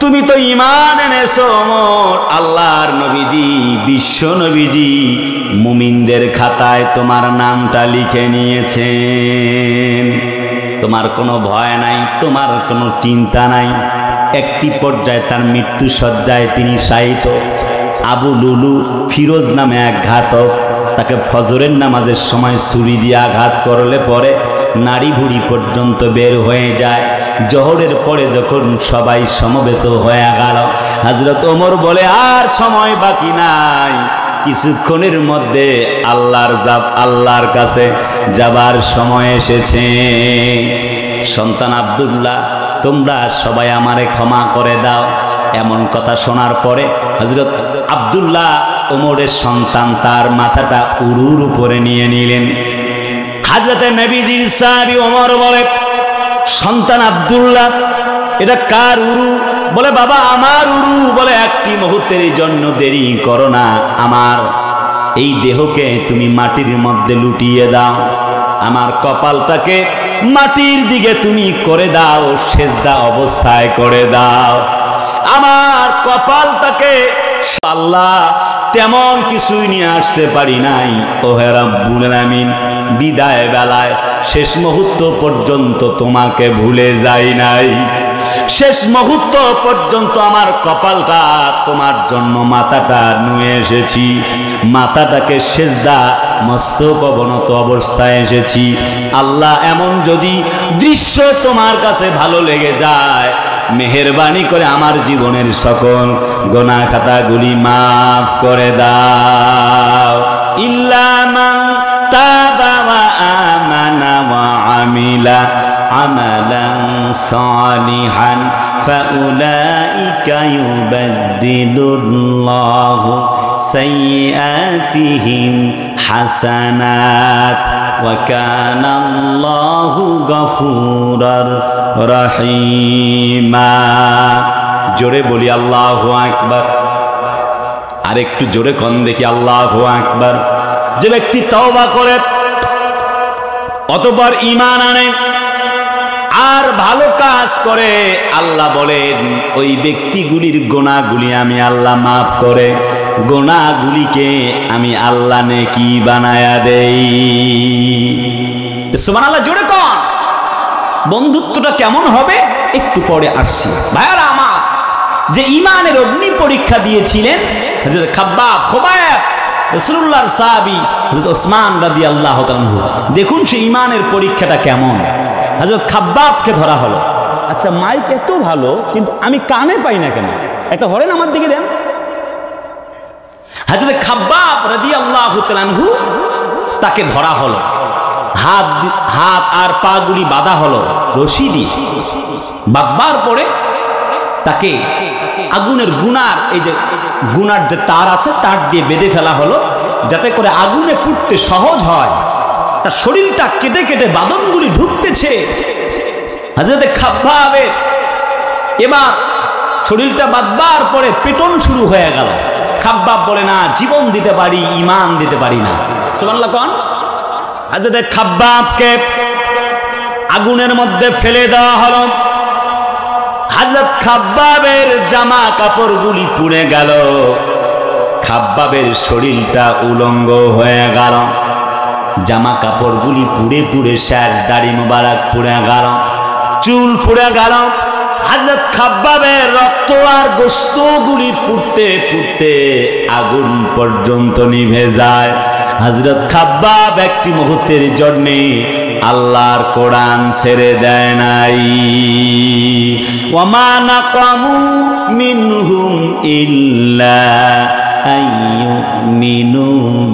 তুমি তো ঈমান এনেছো ওমর, আল্লাহর নবীজি, বিশ্ব নবীজি মুমিনদের খাতায় তোমার নামটা লিখে নিয়েছেন, তোমার কোনো ভয় নাই, তোমার কোনো চিন্তা নাই। একটি পর্যায়ে তার মৃত্যু শয্যায় তিনি শায়িত। আবু লুলু ফিরোজ নামে এক ঘাতক তাকে ফজরের নামাজের সময় ছুরি দিয়ে আঘাত করলে পরে নাড়ি ভুঁড়ি পর্যন্ত বের হয়ে যায়। জোহরের পরে যখন সবাই সমবেত হয়ে গেল, হযরত ওমর বলে, আর সময় বাকি নাই, কিছুক্ষণের মধ্যে আল্লাহর কাছে যাবার সময় এসেছে। সন্তান আব্দুল্লাহ, তোমরা সবাই আমারে ক্ষমা করে দাও। এমন কথা শোনার পরে হযরত আব্দুল্লাহ, ওমরের সন্তান, তার মাথাটা উরুর উপরে নিয়ে নিলেন। হযরতে নবীজির সাহাবী ওমর বলে, সন্তান আব্দুল্লাহ, এটা কার উরু? বলে, বাবা আমার উরু। বলে, একটি মুহূর্তের জন্য দেরি করো না, আমার এই দেহকে তুমি মাটির মধ্যে লুটিয়ে দাও, আমার কপালটাকে মাটির দিকে তুমি করে দাও, সেজদা অবস্থায় করে দাও, আমার কপালটাকে। আল্লাহ তেমন কিছুই নিয়ে আসতে পারি নাই, ওহে রব্বুল আলামিন, বিদায় বেলায় শেষ মুহূর্ত পর্যন্ত তোমাকে ভুলে যাই নাই, শেষ মুহূর্ত পর্যন্ত আমার কপালটা তোমার জন্য মাথাটা নুয়ে এসেছি, মাথাটাকে সেজদা মস্তক অবনত অবস্থায় এসেছি। আল্লাহ, এমন যদি দৃশ্য তোমার কাছে ভালো লেগে যায়, মেহেরবানি করে আমার জীবনের সকল গুনাহ খাতাগুলি মাফ করে দাও। ইল্লা মান তাবা ওয়া আমানা ওয়া আমিলা আমালান সালিহান ফাউলাইকা ইউবাদদিলুল্লাহু সাইয়্যাতিহিম হাসানাত ওয়া কানাল্লাহু গফুরার রহিমা। জোরে বলি আল্লাহু আকবার। আর একটু জোরে কোন দেখি আল্লাহু আকবার। যে ব্যক্তি তওবা করে, অতঃপর ঈমান আনে, আর ভালো কাজ করে, আল্লাহ বলেন ওই ব্যক্তিগুলির গুনাহগুলি আমি আল্লাহ মাফ করে গুনাহগুলিকে আমি আল্লাহ নেকি বানায়া দেই। সুবহানাল্লাহ, জোরে কোন। বন্ধুত্বটা কেমন হবে একটু পরে আসছি। ভাইয়ারা আমার, যে ইমানের অগ্নি পরীক্ষা দিয়েছিলেন হযরত খাব্বাব, খুবাইব, রাসূলুল্লাহর সাহাবী হযরত ওসমান রাদিয়াল্লাহু তাআলা আনহু, দেখুন সে ইমানের পরীক্ষাটা কেমন। হযরত খাব্বাবকে ধরা হলো। আচ্ছা, মাইক এত ভালো কিন্তু আমি কানে পাই না কেন? একটা হরেন আমার দিকে দেন। হযরত খাব্বাব রাদিয়াল্লাহু তাআলা আনহু তাকে ধরা হলো, হাত আর পা গুলি বাঁধা হলো রশি দিয়ে। বাঁধবার পরে তাকে আগুনের গুনার, এই যে গুনার যে তার আছে তার দিয়ে বেঁধে ফেলা হলো, যাতে করে আগুনে পুড়তে সহজ হয়। তার শরীরটা কেটে কেটে বাদনগুলি ঢুকতেছে। হযরত খাব্বাবের এবার শরীরটা বাঁধবার পরে পেটন শুরু হয়ে গেল। খাব্বাব বলে, না, জীবন দিতে পারি, ঈমান দিতে পারি না। সুবহানাল্লাহ কোন। হযরত খাব্বাবকে আগুনের মধ্যে ফেলে দেওয়া হলো। হযরত খাব্বাবের জামা কাপড়গুলি পুড়ে গেল, খাব্বাবের শরীরটা উলঙ্গ হয়ে গেল, জামা কাপড়গুলি পুড়ে পুড়ে শেষ, দাড়ি মোবারক পুড়ে গেল, চুল পুড়ে গেল। হযরত খাব্বাবের রক্ত আর গোশতগুলি পুড়তে পুড়তে আগুন পর্যন্ত নিভে যায়। হযরত খাব্বাব একটি মুহূর্তের জন্য আল্লাহর কোরআন ছেড়ে দেয় নাই। ওয়ামা নাকামু মিনহুম ইল্লা আইয়ুমিনু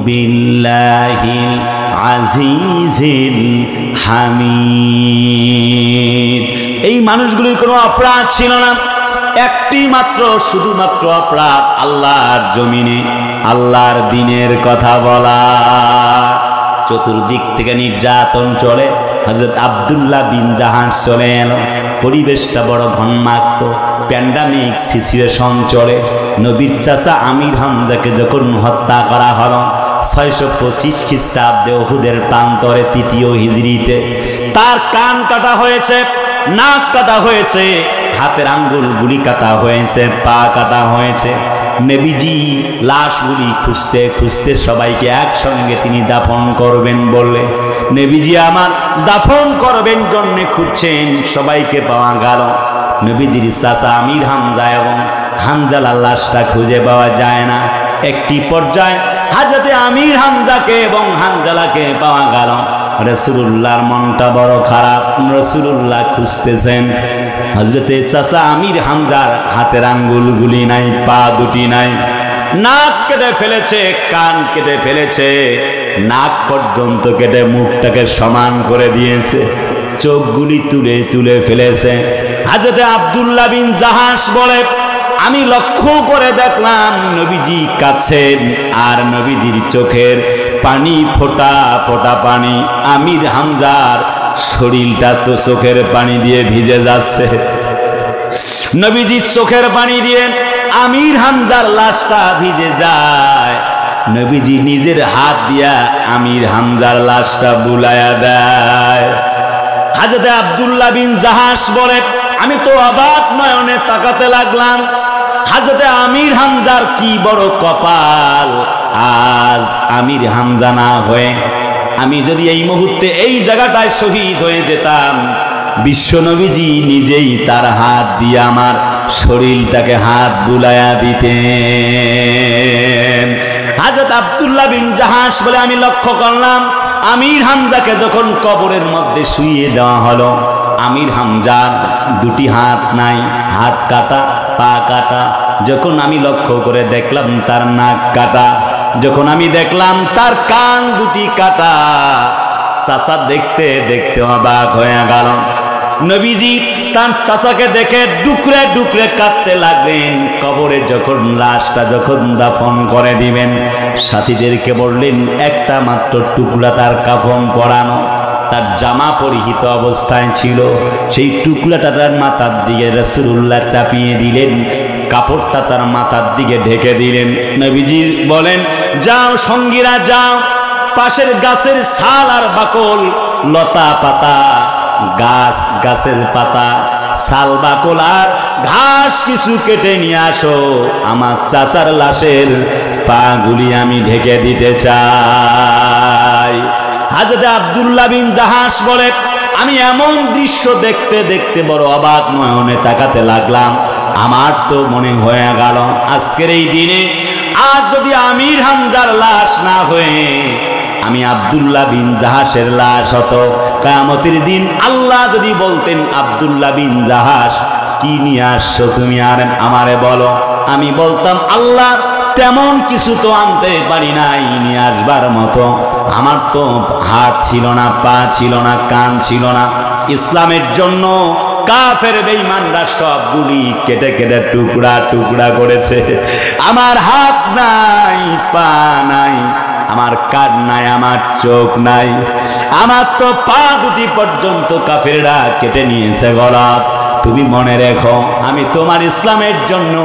বিল্লাহিল আজিজিল হামিদ। এই মানুষগুলির কোনো অপরাধ ছিল না, একটি মাত্র, শুধুমাত্র অপরাধ আল্লাহর জমিনে আল্লাহর দ্বীনের কথা বলা। চতুর্দিক থেকে নির্যাতন চলে। হযরত আব্দুল্লাহ বিন জাহাশ চলে এলো। পরিবেশটা বড় ঘন্মাক্ত, প্যান্ডামিক সিচুয়েশন চলে। নবীর চাচা আমির হামজাকে যখন হত্যা করা হলো 625 খ্রিস্টাব্দে উহুদের প্রান্তরে 3য় হিজরিতে, তার কান কাটা হয়েছে, নাক কাটা হয়েছে, হাতের আঙ্গুলগুলি কাটা হয়েছে, পা কাটা হয়েছে। নবীজি লাশগুলি খুঁজতে খুঁজতে সবাইকে একসঙ্গে তিনি দাফন করবেন বললে, নবীজি আমার দাফন করবেন জন্য খুঁজছেন, সবাইকে পাওয়া গেল। নবীজির চাচা আমির হামজা এবং হামজালার লাশটা খুঁজে পাওয়া যায় না। একটি পর্যায়ে হযরত আমির হামজাকে এবং হামজালাকে পাওয়া গেল। রাসূলুল্লাহর মনটা বড় খারাপ, রাসূলুল্লাহ খুঁজতেছেন। হযরতে চাচা আমির হামজার হাতের আঙ্গুলগুলি নাই, পা দুটি নাই, নাক কেটে ফেলেছে, কান কেটে ফেলেছে, নাক পর্যন্ত কেটে মুখটাকে সমান করে দিয়েছে, চোখগুলি তুলে তুলে ফেলেছে। হযরতে আব্দুল্লাহ বিন জাহাশ বলে, আমি লক্ষ্য করে দেখলাম নবীজি কাছেন আর নবীজির চোখের পানি ফোঁটা ফোঁটা পানি, আমির হামজার শরীরটা তো চোখের পানি দিয়ে ভিজে যাচ্ছে। নবীজির চোখের পানি দিয়ে আমির হামজার লাশটা ভিজে যায়। নবীজি নিজের হাত দিয়া আমির হামজার লাশটা বুলায়া দেয়। হযরত আব্দুল্লাহ বিন জাহাশ বলে, আমি তো অবাক নয়নে তাকাতে লাগলাম, হযরত আমির হামজার কি বড় কপাল, আজ আমির হামজা না হয়ে আমি যদি এই মুহূর্তে এই জায়গাটায় শহীদ হয়ে যেতাম, বিশ্ব নবীজি নিজেই তার হাত দিয়ে আমার শরীরটাকে হাত বুলায়া দিতেন। হযরত আব্দুল্লাহ বিন জাহাশ বলে, আমি লক্ষ্য করলাম আমির হামজাকে যখন কবরের মধ্যে শুইয়ে দেওয়া হলো, আমির হামজার দুটি হাত নাই, হাত কাটা, পা কাটা। যখন আমি লক্ষ্য করে দেখলাম তার নাক কাটা, যখন আমি দেখলাম তার কান দুটি কাটা, চাচা দেখতে দেখতে অবাক হয়ে গেল। নবীজি তার চাচাকে দেখে ডুকরে ডুকরে কাঁদতে লাগলেন। কবরে যখন লাশটা যখন দাফন করে দিবেন, সাথীদেরকে বললেন একটা মাত্র টুকরা তার কাফন পরানো, তার জামা পরিহিত অবস্থায় ছিল, সেই টুকরাটা তার মাথার দিকে রাসূলুল্লাহ চাপিয়ে দিলেন, কাপড়টা তার মাথার দিকে ঢেকে দিলেন। নবীজি বলেন, যাও সঙ্গীরা যাও, পাশের গাছের ছাল আর বাকল, লতা পাতা গাছ, গাছের পাতা, ছাল বাকলার ঘাস কিছু কেটে নিয়ে আসো, আমার চাচার লাশের পাগুলি আমি ঢেকে দিতে চাই। হযরত আব্দুল্লাহ বিন জাহাশ বলে, আমি এমন দৃশ্য দেখতে দেখতে বড় অবাক নয়নে তাকাতে লাগলাম। আমার তো মনে হয়ে গেল আজকের এই দিনে আজ যদি আমির হামজার লাশ না হয়ে আমি আব্দুল্লাহ বিন জাহাশের লাশ হতো, কিয়ামতের দিন আল্লাহ যদি বলতেন, আব্দুল্লাহ বিন জাহাশ কি নিয়ে আসছো তুমি আর আমারে বলো, আমি বলতাম আল্লাহ তেমন কিছু তো আনতে পারি নাই নিয়ে আসবার মতো। আমার তো হাত ছিল না, পা ছিল না, কান ছিল না। ইসলামের জন্য কাফের বেঈমানরা সবগুলি কেটে কেটে টুকরা টুকরা করেছে। আমার হাত নাই, পা নাই, আমার কান নাই, আমার চোখ নাই, আমার তো পা দুটি পর্যন্ত কাফেররা কেটে নিয়েছে গলাত। তুমি মনে রেখো, আমি তোমার ইসলামের জন্য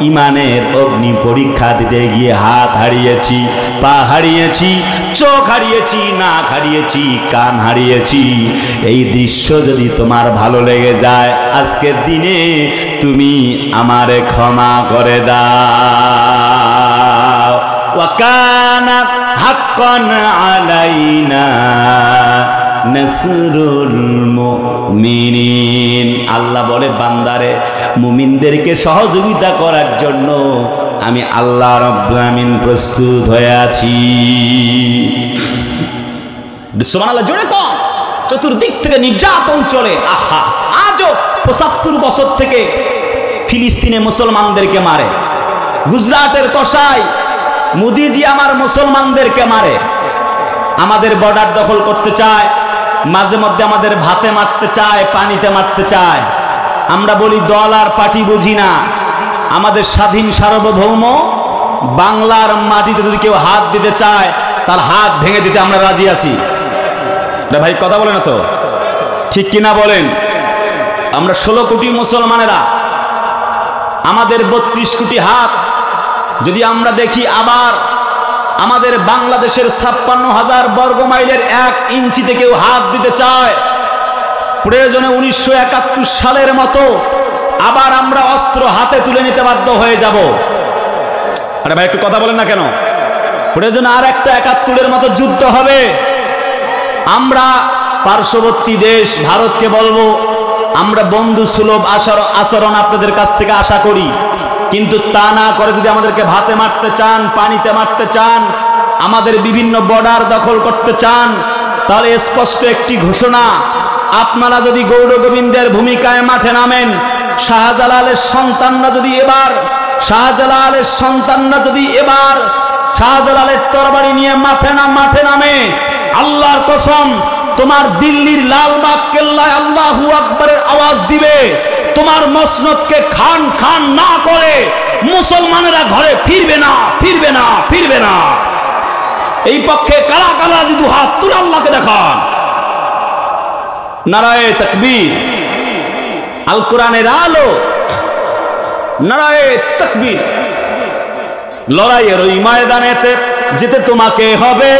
ইমানের অগ্নি পরীক্ষা দিতে গিয়ে হাত হারিয়েছি, পা হারিয়েছি, চোখ হারিয়েছি, নাক হারিয়েছি, কান হারিয়েছি। এই দৃশ্য যদি তোমার ভালো লেগে যায়, আজকের দিনে তুমি আমারে ক্ষমা করে দাও। ওয়া কানা হাক্কান আলাইনা নাসরুল মুমিনিন। আল্লাহ বলে, বান্দারে, মুমিনদেরকে সহযোগিতা করার জন্য আমি আল্লাহ রাব্বুল আমিন প্রস্তুত হয়ে আছি। সুবহানাল্লাহ, জোরে কম। চতুর্দিক থেকে নির্যাতন চলে। আহা, আজও ৭৫ বছর থেকে ফিলিস্তিনে মুসলমানদেরকে মারে। গুজরাটের কসাই মোদিজি আমার মুসলমানদেরকে মারে। আমাদের বর্ডার দখল করতে চায়, মাঝে মধ্যে আমাদের ভাতে মারতে চায়, পানিতে মারতে চায়। আমরা বলি দল আর পার্টি বুঝি না। আমাদের স্বাধীন সার্বভৌম বাংলার মাটিতে যদি কেউ হাত দিতে চায়, তার হাত ভেঙে দিতে আমরা রাজি আছি। ভাই কথা বলে না তো, ঠিক কিনা বলেন? আমরা 16 কোটি মুসলমানেরা, আমাদের 32 কোটি হাত যদি আমরা দেখি, আবার আমাদের বাংলাদেশের 56,000 বর্গ মাইলের 1 ইঞ্চিতে কেউ হাত দিতে চায়, প্রয়োজনে 1971 সালের মতো আবার আমরা অস্ত্র হাতে তুলে নিতে বাধ্য হয়ে যাব। আরে ভাই একটু কথা বলেন না কেন? প্রয়োজনে আর একটা 71-এর মতো যুদ্ধ হবে। আমরা পার্শ্ববর্তী দেশ ভারতকে বলবো, আমরা বন্ধু সুলভ আচরণ আপনাদের কাছ থেকে আশা করি, কিন্তু তা না করে যদি আমাদেরকে ভাতে মারতে চান, পানিতে মারতে চান, আমাদের বিভিন্ন বর্ডার দখল করতে চান, তাহলে স্পষ্ট একটি ঘোষণা, আপনারা যদি গৌর গোবিন্দের ভূমিকায় মাঠে নামেন, শাহজালালের সন্তানরা যদি এবার শাহজালালের তরবারি নিয়ে মাঠে নামে, আল্লাহর কসম, তোমার দিল্লির লালবাগ কেল্লায় আল্লাহু আকবারের আওয়াজ দিবে, তোমার মসনদকে খান খান না করে মুসলমানেরা ঘরে ফিরবে না, ফিরবে না, ফিরবে না। এই পক্ষে কালা কালা যদি দু হাত তুলে আল্লাহকে দেখান। নারায়ে তাকবীর, আল কোরআনের আলো, নারায়ে তাকবীর। লড়াইয়ের ওই ময়দানেতে যেতে তোমাকে হবে,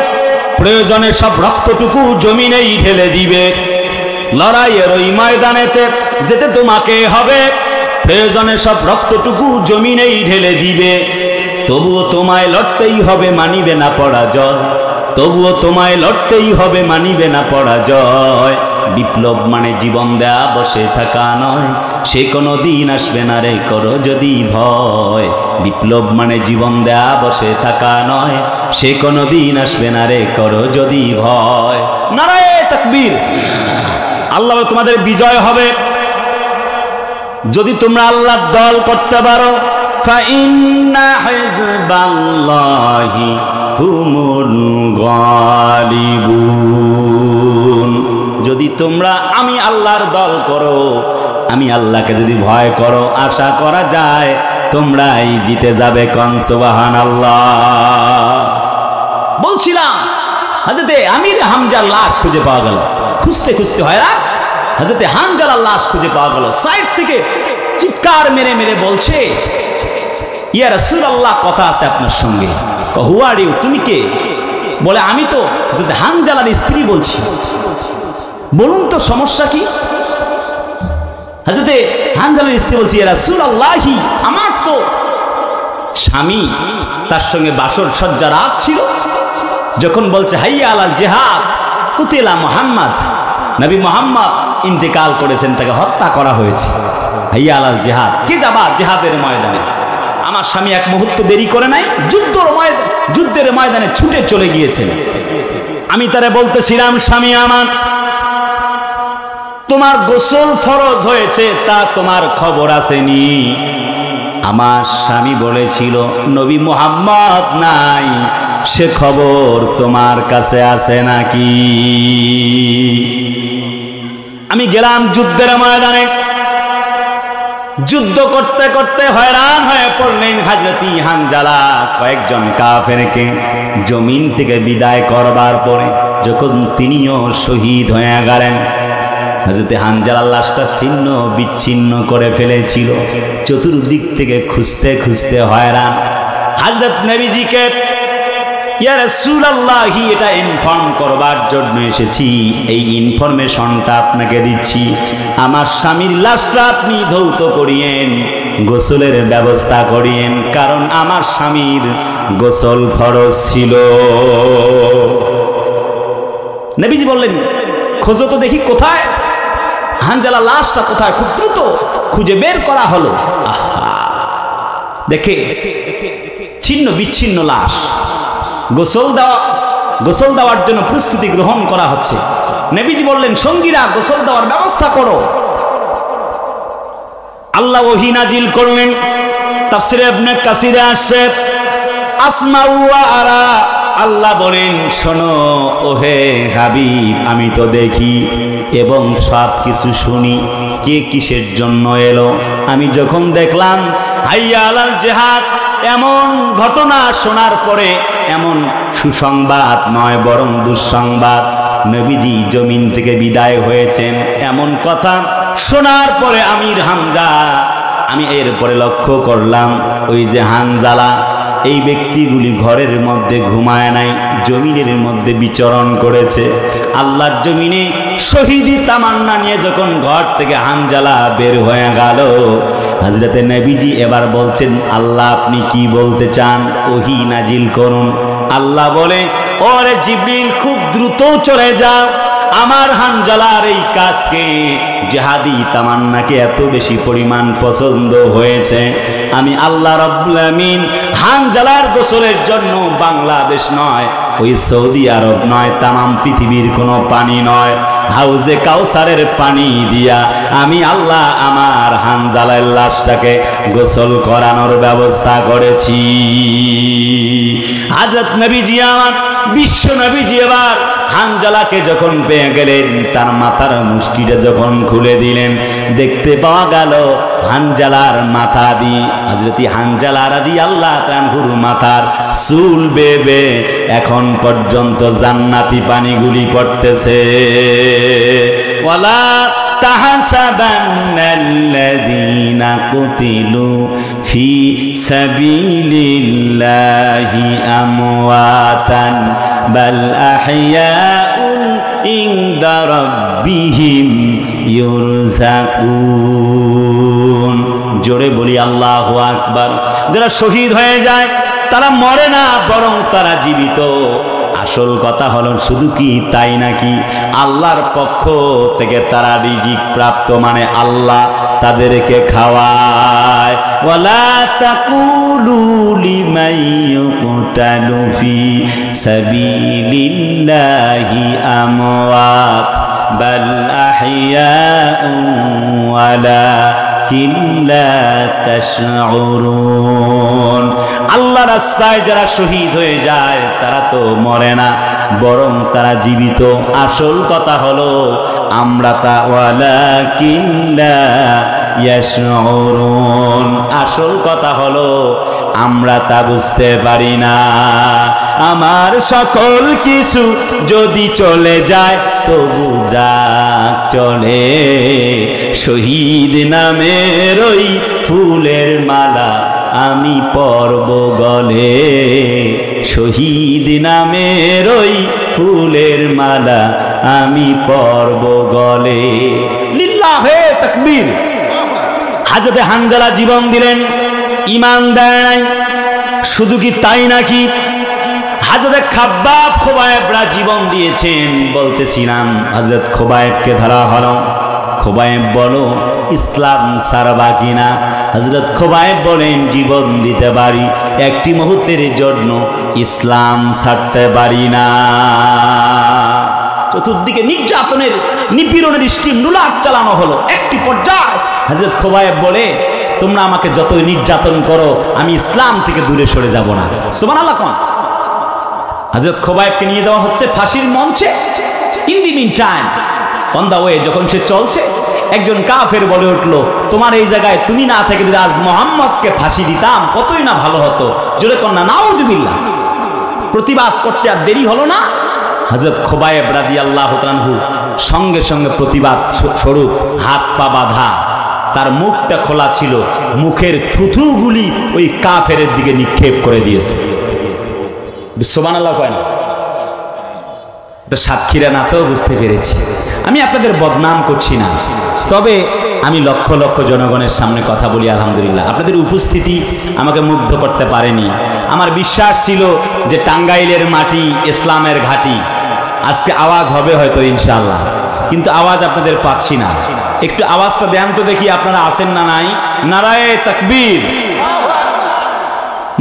প্রয়োজনে সব রক্তটুকু জমিনেই ঢেলে দিবে। লড়াইয়ের ওই ময়দানেতে যেতে তোমাকে হবে, প্রয়োজনে সব রক্তটুকু জমিনেই ঢেলে দিবে। তবুও তোমায় লড়তেই হবে, মানিবে না পরাজয়। তবুও তোমায় লড়তেই হবে, মানিবে না পরাজয়। বিপ্লব মানে জীবন দেয়া বসে থাকা নয়, সে কোনো দিন আসবে না রে করো যদি ভয়। বিপ্লব মানে জীবন দেয়া বসে থাকা নয়, সে কোনো দিন আসবে না রে করো যদি ভয়। নারায়ে তাকবীর। আল্লাহ তোমাদের বিজয় হবে যদি তোমরা আল্লাহর দল করতে পারো। ফাইন্না হিজবাল্লাহি হুমুল গালিবুন। যদি তোমরা আমি আল্লাহর দল করো, আমি আল্লাহকে যদি ভয় করো, আশা করা যায় তোমরাই জিতে যাবে। কোন সুবহানাল্লাহ। বলছিলাম হযরতে আমির হামজার লাশ খুঁজে পাওয়া গেল। খুঁজতে খুঁজতে হয়রান, হযরতে হামজার লাশ খুঁজে পাওয়া গেল। সাইড থেকে চিৎকার মেরে মেরে বলছে, ইয়া রাসূলুল্লাহ, কথা আছে আপনার সঙ্গে। হু আর ইউ, তুমি কে? বলে আমি তো হযরত হামজার স্ত্রী বলছি। বলুন তো সমস্যা কি? হযরতে হানজালার স্ত্রী বলছি, ইয়া রাসূলুল্লাহি, আমার তো স্বামী, তার সঙ্গে বাসর সজ্জা রাত ছিল। যখন বলছে হাইয়া আলাল জিহাদ, কুতিলা মুহাম্মদ, নবী মুহাম্মদ ইন্তেকাল করেছেন, তাকে হত্যা করা হয়েছে, হাইয়া আলাল জিহাদ, কে যাবা জিহাদের ময়দানে? আমার স্বামী এক মুহূর্ত দেরি করে নাই, যুদ্ধের ময়দানে ছুটে চলে গিয়েছেন। আমি তারে বলতেছিলাম, স্বামী আমার, তোমার গোসল ফরজ হয়েছে, তা তোমার খবর আসেনি? আমার স্বামী বলেছিল, নবী মুহাম্মদ নাই, সে খবর তোমার কাছে আছে নাকি? আমি গেলাম যুদ্ধের ময়দানে। যুদ্ধ করতে করতে হয়রান হয়ে পড়লেন হযরত হানজালা। কয়েকজন কাফেরকে জমিন থেকে বিদায় করবার পরে যখন তিনিও শহীদ হয়ে গেলেন, হযরত হানজালার লাশটা ছিন্ন বিচ্ছিন্ন করে ফেলেছিল। চতুর্দিক থেকে খুঁজতে খুঁজতে হয়রান। হযরত নবীজিকে, ইয়া রাসূলুল্লাহ, এটা ইনফর্ম করবার জন্য এসেছি, এই ইনফরমেশনটা আপনাকে দিচ্ছি। আমার স্বামীর লাশটা আপনি ধৌত করিয়েন, গোসলের ব্যবস্থা করিয়েন, কারণ আমার স্বামীর গোসল ফরজ ছিল। নবীজি বললেন, খোঁজো তো দেখি কোথায় হানজালা, লাশটা কোথায়? খুব দ্রুত খুঁজে বের করা হলো। আহা, দেখে ছিন্ন বিচ্ছিন্ন লাশ। গোসল দেওয়ার জন্য প্রস্তুতি গ্রহণ করা হচ্ছে। নবীজি বললেন, সঙ্গীরা গোসল দেওয়ার ব্যবস্থা করো। আল্লাহ ওহী নাজিল করলেন। তাফসীরে ইবনে কাসিরে আসছে, আসমাউ ওয়া আরা, আল্লাহ বলেন, শোনো ওহে হাবিব, আমি তো দেখি এবং সব কিছু শুনি। কে কিসের জন্য এলো? আমি যখন দেখলাম হাইয়া আলাল জিহাদ, এমন ঘটনা শোনার পরে এমন সুসংবাদ নয়, বরং দুঃসংবাদ, নবীজি জমিন থেকে বিদায় হয়েছেন, এমন কথা শোনার পরে আমির হামজা, আমি এরপরে লক্ষ্য করলাম, ওই যে হানজালা, এই ব্যক্তিগুলি ঘরের মধ্যে ঘুমায় নাই, জমিনের মধ্যে বিচরণ করেছে। আল্লাহর জমিনে শহীদি তামান্না নিয়ে যখন ঘর থেকে হানজালা বের হয়ে গেল, হযরতে নবীজি এবার বলছেন, আল্লাহ আপনি কি বলতে চান? ওহী নাজিল করুন। আল্লাহ বলে, ওরে জিবরিল, খুব দ্রুত চলে যাও। আমার হানজালার এই কাজকে, জিহাদি তামান্নাকে এত বেশি পরিমাণ পছন্দ হয়েছে, আমি আল্লাহ রাব্বুল আমিন হানজালার গোসলের জন্য বাংলাদেশ নয়, ওই সৌদি আরব নয়, তামাম পৃথিবীর কোনো পানি নয়, হাউজে কাউসারের পানি দিয়া আমি আল্লাহ আমার হানজালার লাশটাকে গোসল করানোর ব্যবস্থা করেছি। হযরত নবীজি, আমার বিশ্ব নবীজি, এবার হানজালাকে যখন পেয়ে গেলেন, তার মাথার মুষ্টিটা যখন খুলে দিলেন, দেখতে পাওয়া গেল হানজালার মাথা দিয়ে, হযরত হানজালা রাদিয়াল্লাহু তাআলার মাথার চুল বেবে এখন পর্যন্ত জান্নাতি পানিগুলি পড়তেছে। ওয়ালা তাহসাবান্নাল্লাযীনা কুতিলু ফি সাবিলিল্লাহি আমওয়াতান বাল আহইয়াউন ইনদা রাব্বিহিম ইউরযাকুন। জোরে বলি আল্লাহু আকবার। যারা শহীদ হয়ে যায় তারা মরে না, বরং তারা জীবিত। আসল কথা হলো, শুধু কি তাই নাকি, আল্লাহর পক্ষ থেকে তারা রিজিক প্রাপ্ত, মানে আল্লাহ তাদেরকে খাওয়ায়। ওয়ালা তাকুলু লিমান ইউকতালু ফি সাবিলিল্লাহি আমওয়াত বাল আহইয়াউ ওয়ালাকিন লা তাশউরুন। আল্লাহর রাস্তায় যারা শহীদ হয়ে যায় তারা তো মরে না, বরং তারা জীবিত। আসল কথা হলো, আমরা তা ওয়ালাকিন লা ইয়াশউরুন, আসল কথা হলো আমরা তা বুঝতে পারি না। আমার সকল কিছু যদি চলে যায় তবু যাক চলে, শহীদ নামের ওই ফুলের মালা আমি পরব গলে, শহীদ নামের ওই ফুলের মালা আমি পরব গলে। লিল্লাহে তাকবীর। হযরত হানজালা জীবন দিলেন, ঈমান দেয় নাই। শুধু কি তাই নাকি, হযরত খাব্বাব খোবায়েবরা জীবন দিয়েছেন। বলতেছিলাম হযরত খোবায়েবকে ধরা হলো, খোবায়েব বলো ইসলাম ছাড়বা কিনা? হযরত খোবায়েব বলেন জীবন দিতে পারি, একটি মুহূর্তের জন্য ইসলাম ছাড়তে পারি না। চতুর্দিকে নির্যাতনের নিপীড়নের স্টিম রুলার চালানো হলো। একটি পর্যায়ে হযরত খোবায়েব বলে তোমরা আমাকে যতই নির্যাতন করো আমি ইসলাম থেকে দূরে সরে যাব না। সুবহানাল্লাহ। কোন হযরত খোবায়েবকে নিয়ে যাওয়া হচ্ছে ফাঁসির মঞ্চে। In the meantime, on the way, যখন সে চলছে একজন কাফের বলে উঠলো, তোমার এই জায়গায় তুমি না থেকে যদি আজ মুহাম্মদকে ফাঁসি দিতাম কতই না ভালো হতো। জোরে কন্যা নাউজুবিল্লাহ। প্রতিবাদ করতে আর দেরি হলো না। হযরত খোবায়েব রাদিয়াল্লাহু তাআলা আনহু সঙ্গে সঙ্গে প্রতিবাদ স্বরূপ হাত পা বাঁধা, তার মুখটা খোলা ছিল, মুখের থুথুগুলি ওই কাফেরের দিকে নিক্ষেপ করে দিয়েছে। সুবহানাল্লাহ কয় না? এটা সাক্ষীরা নাতেও বুঝতে পেরেছি। আমি আপনাদের বদনাম করছি না, তবে আমি লক্ষ লক্ষ জনগণের সামনে কথা বলি আলহামদুলিল্লাহ। আপনাদের উপস্থিতি আমাকে মুগ্ধ করতে পারেনি। আমার বিশ্বাস ছিল যে টাঙ্গাইলের মাটি ইসলামের ঘাঁটি, আজকে আওয়াজ হবে হয়তো ইনশাআল্লাহ, কিন্তু আওয়াজ আপনাদের পাচ্ছি না। একটু আওয়াজটা দেন তো দেখি আপনারা আছেন না নাই? নারায়ে তাকবীর।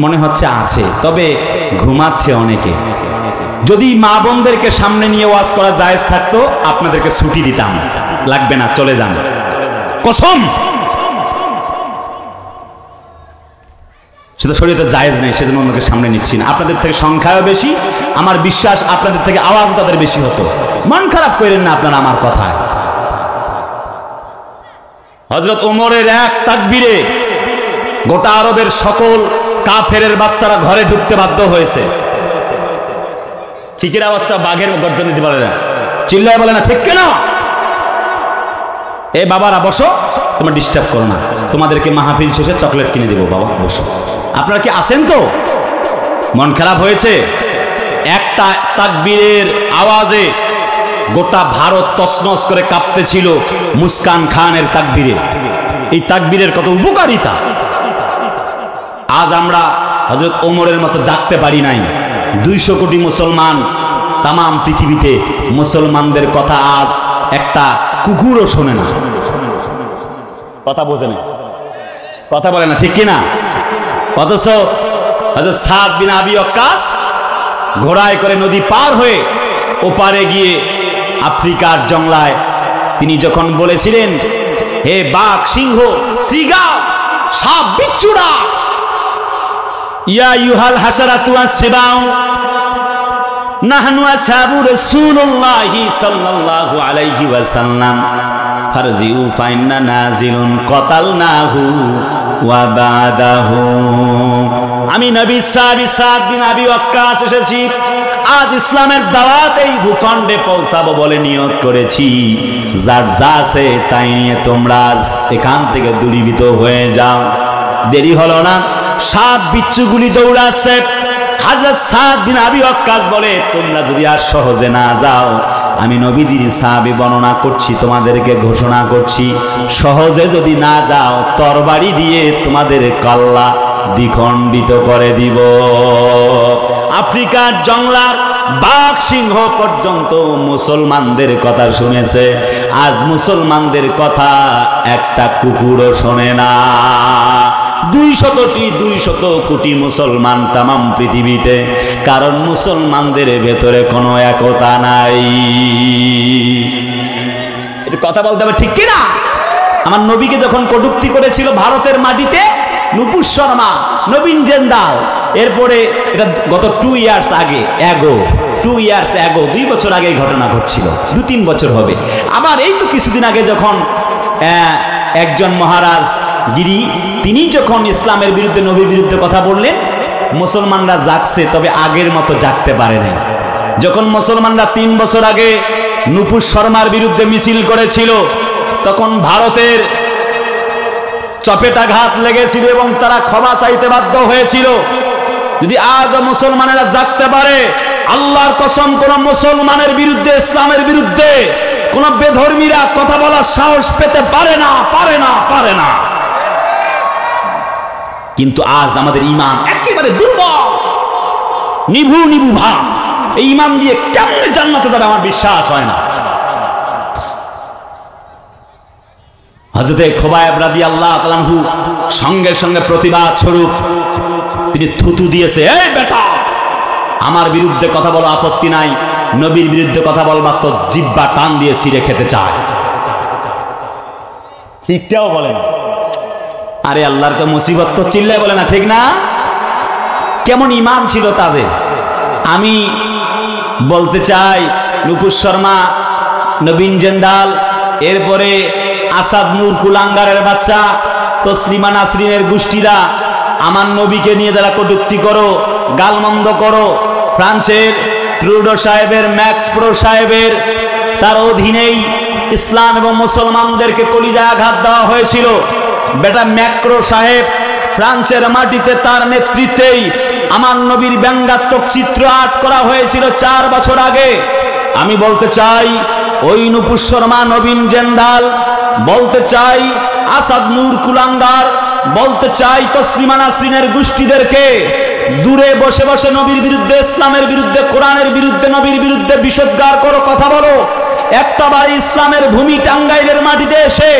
মনে হচ্ছে আছে, তবে ঘুমাচ্ছে অনেকে। যদি মা বোনদেরকে সামনে নিয়ে ওয়াজ করা জায়েজ থাকতো আপনাদেরকে ছুটি দিতাম, লাগবে না, চলে যান, কসম। সেটা শরীয়তে জায়েজ নেই, সেজন্য অন্যকে সামনে নিচ্ছি না। আপনাদের থেকে সংখ্যাও বেশি, আমার বিশ্বাস আপনাদের থেকে আওয়াজ তাদের বেশি হতো। মন খারাপ করেন না আপনারা আমার কথায়। হযরত ওমরের এক তাকবীরে গোটা আরবের সকল কাফেরের বাচ্চারা ঘরে ঢুকতে বাধ্য হয়েছে। ঠিকের আওয়াজটা বাঘের গর্জন দিতে পারে না, চিল্লায় বলে না, ঠিক কেন? এ বাবারা বসো, তোমরা ডিস্টার্ব করো না, তোমাদেরকে মাহফিল শেষে চকলেট কিনে দেবো, বাবা বসো। আপনারা কি আছেন তো? মন খারাপ হয়েছে? একটা তাকবীরের আওয়াজে গোটা ভারত তছনছ করে কাঁপতেছিল মুস্কান খানের তাকবীরে। এই তাকবীরের কত উপকারিতা! আজ আমরা হযরত ওমরের মতো জাগতে পারি নাই। 200 কোটি মুসলমান তামাম পৃথিবীতে, মুসলমানদের কথা আজ একটা কুকুরও শোনে না। কথা বোঝে না, কথা বলে না, ঠিক কিনা? অথচ হযরত সাদ বিন আবি ওয়াক্কাস ঘোড়ায় করে নদী পার হয়ে ওপারে গিয়ে আফ্রিকার জংলায় তিনি যখন বলেছিলেন, হে বাঘ, সিংহ, সিংহ, সাপ, বিচ্ছুরা, ইয়া ইউহাল হাসারাতু আসসিবাউ নাহনু আসহাবু রাসূলুল্লাহি সাল্লাল্লাহু আলাইহি ওয়াসাল্লাম ফারজিউ ফাইন্না নাজিলুন কতালনাহু ওয়া বাদাহু। আমি নবী সাদ বিন আবি ওয়াক্কাস এসেছি, আজ ইসলামের দাওয়াত এই ভূখণ্ডে পৌঁছাবো বলে নিয়ত করেছি। যার যা আছে তাই নিয়ে তোমরা এখান থেকে দূরীভূত হয়ে যাও। দেরি হলো না, সাপ বিচ্ছুগুলি দৌড়াচ্ছে। হযরত সাদ বিন আবি ওয়াক্কাস বলে, তোমরা যদি আর সহজে না যাও, আমি নবীজির সাহাবী বর্ণনা করছি, তোমাদেরকে ঘোষণা করছি, সহজে যদি না যাও তরবারি দিয়ে তোমাদের কল্লা দ্বিখণ্ডিত করে দিব। আফ্রিকার জংলার বাঘ সিংহ পর্যন্ত মুসলমানদের কথা শুনেছে, আজ মুসলমানদের কথা একটা কুকুরও শোনে না। 200 কোটি মুসলমান তামাম পৃথিবীতে, কারণ মুসলমানদের ভেতরে কোনো একতা নাই। কথা বলতে হবে, ঠিক কিনা? আমার নবীকে যখন কটূক্তি করেছিল ভারতের মাটিতে নুপুর শর্মা, নবীন জেন্দাল, এরপরে এটা গত 2 ইয়ার্স আগে, 2 বছর আগে ঘটনা ঘটছিল, 2-3 বছর হবে। আবার এই তো কিছুদিন আগে যখন একজন মহারাজ গিরি, তিনি যখন ইসলামের বিরুদ্ধে, নবীর বিরুদ্ধে কথা বললেন, মুসলমানরা জাগছে, তবে আগের মতো জাগতে পারে নাই। যখন মুসলমানরা 3 বছর আগে নুপুর শর্মার বিরুদ্ধে মিছিল করেছিল, তখন ভারতের চপেটাঘাত লেগেছিল এবং তারা ক্ষমা চাইতে বাধ্য হয়েছিল। যদি আজও মুসলমানেরা জাগতে পারে, আল্লাহর কসম, কোন মুসলমানের বিরুদ্ধে, ইসলামের বিরুদ্ধে কোন বেধর্মীরা কথা বলার সাহস পেতে পারে না, পারে না, পারে না। কিন্তু আজ আমাদের ঈমান একেবারে দুর্বল, নিভু নিভু ভাব। এই ঈমান দিয়ে কেমনে জান্নাতে যাবে আমার বিশ্বাস হয় না। হযরতে খুবাইব রাদিয়াল্লাহু তাআলা আনহু সঙ্গে সঙ্গে প্রতিবাদ স্বরূপ তিনি থুতু দিয়েছে, এই বেটা, আমার বিরুদ্ধে কথা বলো আপত্তি নাই, নবীর বিরুদ্ধে কথা বলবা তো জিহ্বা টান দিয়ে ছিঁড়ে খেতে চায়। ঠিকটাও বলে না। আরে আল্লাহর তো মুসিবত তো চিল্লায় বলে না, ঠিক না? কেমন ঈমান ছিল তাদের। আমি বলতে চাই, নুপুর শর্মা, নবীন জেন্দাল, এরপরে আসাদ নূর কুলাঙ্গারের বাচ্চা, তসলিমা নাসরিনের গোষ্ঠীরা আমার নবীকে নিয়ে যারা কটূক্তি করো, গালমন্দ করো, ফ্রান্সের ট্রুডো সাহেবের, ম্যাক্স প্রো সাহেবের তার অধীনেই ইসলাম এবং মুসলমানদেরকে কলিজায় আঘাত দেওয়া হয়েছিল। বেটা ম্যাক্রো সাহেব ফ্রান্সের মাটিতে তার নেতৃত্বেই আমার নবীর ব্যঙ্গাত্মক চিত্র আর্ট করা হয়েছিল 4 বছর আগে। আমি বলতে চাই, ওই নুপুর শর্মা, নবীন জেন্দাল, বলতে চাই আসাদ নূর কুলাঙ্গার, বলতে চাই তসলিমা নাসরিনের গোষ্ঠীদেরকে দূরে বসে বসে নবীর বিরুদ্ধে, ইসলামের বিরুদ্ধে, কোরআনের বিরুদ্ধে, নবীর বিরুদ্ধে বিষোদ্গার করো, কথা বলো। একটা বার ইসলামের ভূমি টাঙ্গাইলের মাটিতে এসে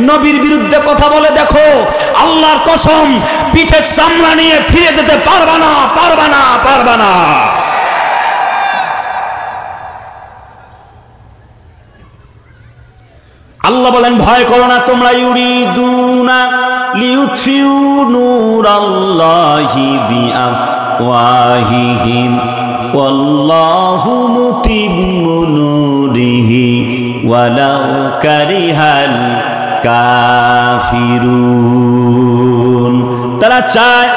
নবীর বিরুদ্ধে কথা বলে দেখো, আল্লাহর কসম পিঠের চামড়া নিয়ে ফিরে যেতে পারবা না, পারবা না, পারবা না। আল্লাহ বলেন, ভয় করো না তোমরা, ইউরিদুনা লিউতফিউ নূরাল্লাহি বিআফওয়াহিহিম ওয়াল্লাহু মুতিম্মু নূরিহি ওয়ালাউ কারিহাল কাফিরুন। তারা চায়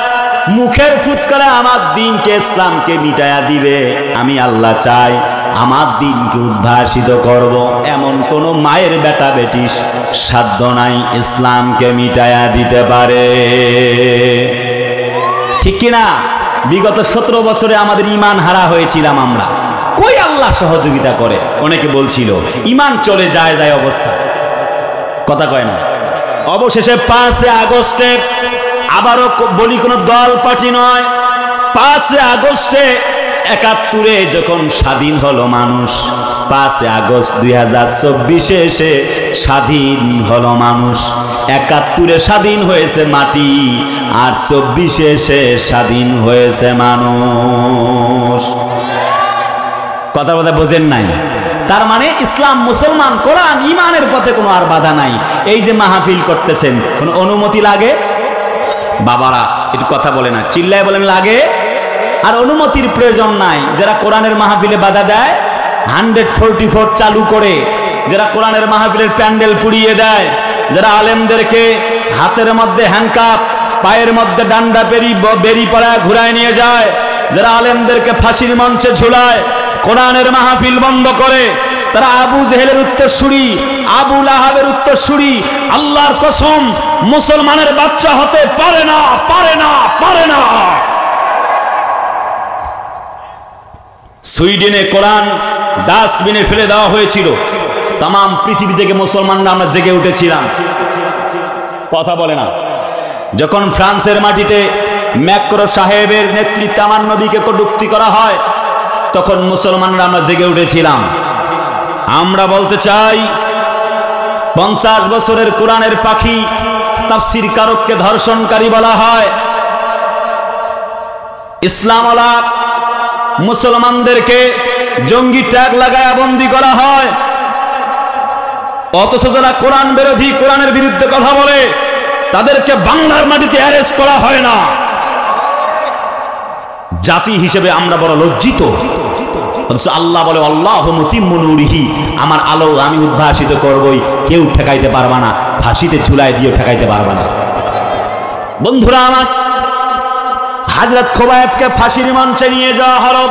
মুখের ফুৎকারে আমার দিনকে, ইসলামকে মিটায়া দিবে। আমি আল্লাহ চাই আমার দিনকে উদ্ভাসিত করব। এমন কোন মায়ের বেটা বেটি সাধ্য নাই ইসলামকে মিটায়া দিতে পারে, ঠিক কিনা? বিগত 17 বছরে আমাদের ঈমান হারা হয়েছিলাম আমরা। কই আল্লাহ সহযোগিতা করে? অনেকে বলছিল ঈমান চলে যায় যায় অবস্থা, কথা কয় না। অবশেষে 5 আগস্টে, আবারও বলি কোন দল পার্টি নয়, 5 আগস্টে 71-এ যখন স্বাধীন হলো মানুষ, 5 আগস্ট 2024-এ এসে স্বাধীন হলো মানুষ। 71-এ স্বাধীন হয়েছে মাটি, আর 24-এ এসে স্বাধীন হয়েছে মানুষ। কথা কথা বোঝেন নাই? তার মানে ইসলাম, মুসলমান, কোরআন, ঈমানের পথে কোনো আর বাধা নাই। এই যে মাহফিল করতেছেন, কোনো অনুমতি লাগে? বাবারা একটু কথা বলে না, চিল্লায় বলেন লাগে? আর অনুমতির প্রয়োজন নাই। যারা কোরআনের মাহফিলে বাধা দেয়, 144 চালু করে, যারা কোরআনের মাহফিলের প্যান্ডেল পুড়িয়ে দেয়, যারা আলেমদেরকে হাতের মধ্যে হ্যান্ডকাপ, পায়ের মধ্যে ডান্ডা বেরি পড়ায় ঘুরায় নিয়ে যায়, যারা আলেমদেরকে ফাঁসির মঞ্চে ঝুলায়, কোরআনের মাহফিল বন্ধ করে, তারা আবু জেহেলের উত্তরসূরি, আবু লাহাবের উত্তরসূরি। আল্লাহর কসম, মুসলমানের বাচ্চা হতে পারে না, পারে না, পারে না। সুইডেনে কোরআন ডাস্টবিনে ফেলে দেওয়া হয়েছিল। তাম পৃথিবী থেকে মুসলমানরা আমরা জেগে উঠেছিলাম, কথা বলে না। যখন ফ্রান্সের মাটিতে ম্যাক্রো সাহেবের নেতৃত্বে আমার নবীকে কটূক্তি করা হয়, তখন মুসলমানরা আমরা জেগে উঠেছিলাম। আমরা বলতে চাই, 50 বছরের কোরআনের পাখি তাফসীর কারককে ধর্ষণকারী বলা হয়। ইসলামওয়ালা মুসলমানদেরকে জঙ্গি ট্যাগ লাগায়া বন্দী করা হয়। অথচ যারা কোরআন বিরোধী, কোরআনের বিরুদ্ধে কথা বলে, তাদেরকে বাংলার মাটিতে অ্যারেস্ট করা হয় না। জাতি হিসেবে আমরা বড় লজ্জিত। আল্লাহ বলে, আল্লাহু মুতিম্মু নূরিহি, আমার আলো আমি উদ্ভাসিত করবই, কেউ ঠেকাইতে পারবা না, ফাঁসিতে ঝুলাই দিয়ে ঠেকাইতে পারবা না। বন্ধুরা আমার, হযরত খুবাইবকে ফাঁসির মঞ্চে নিয়ে যাওয়া হলো।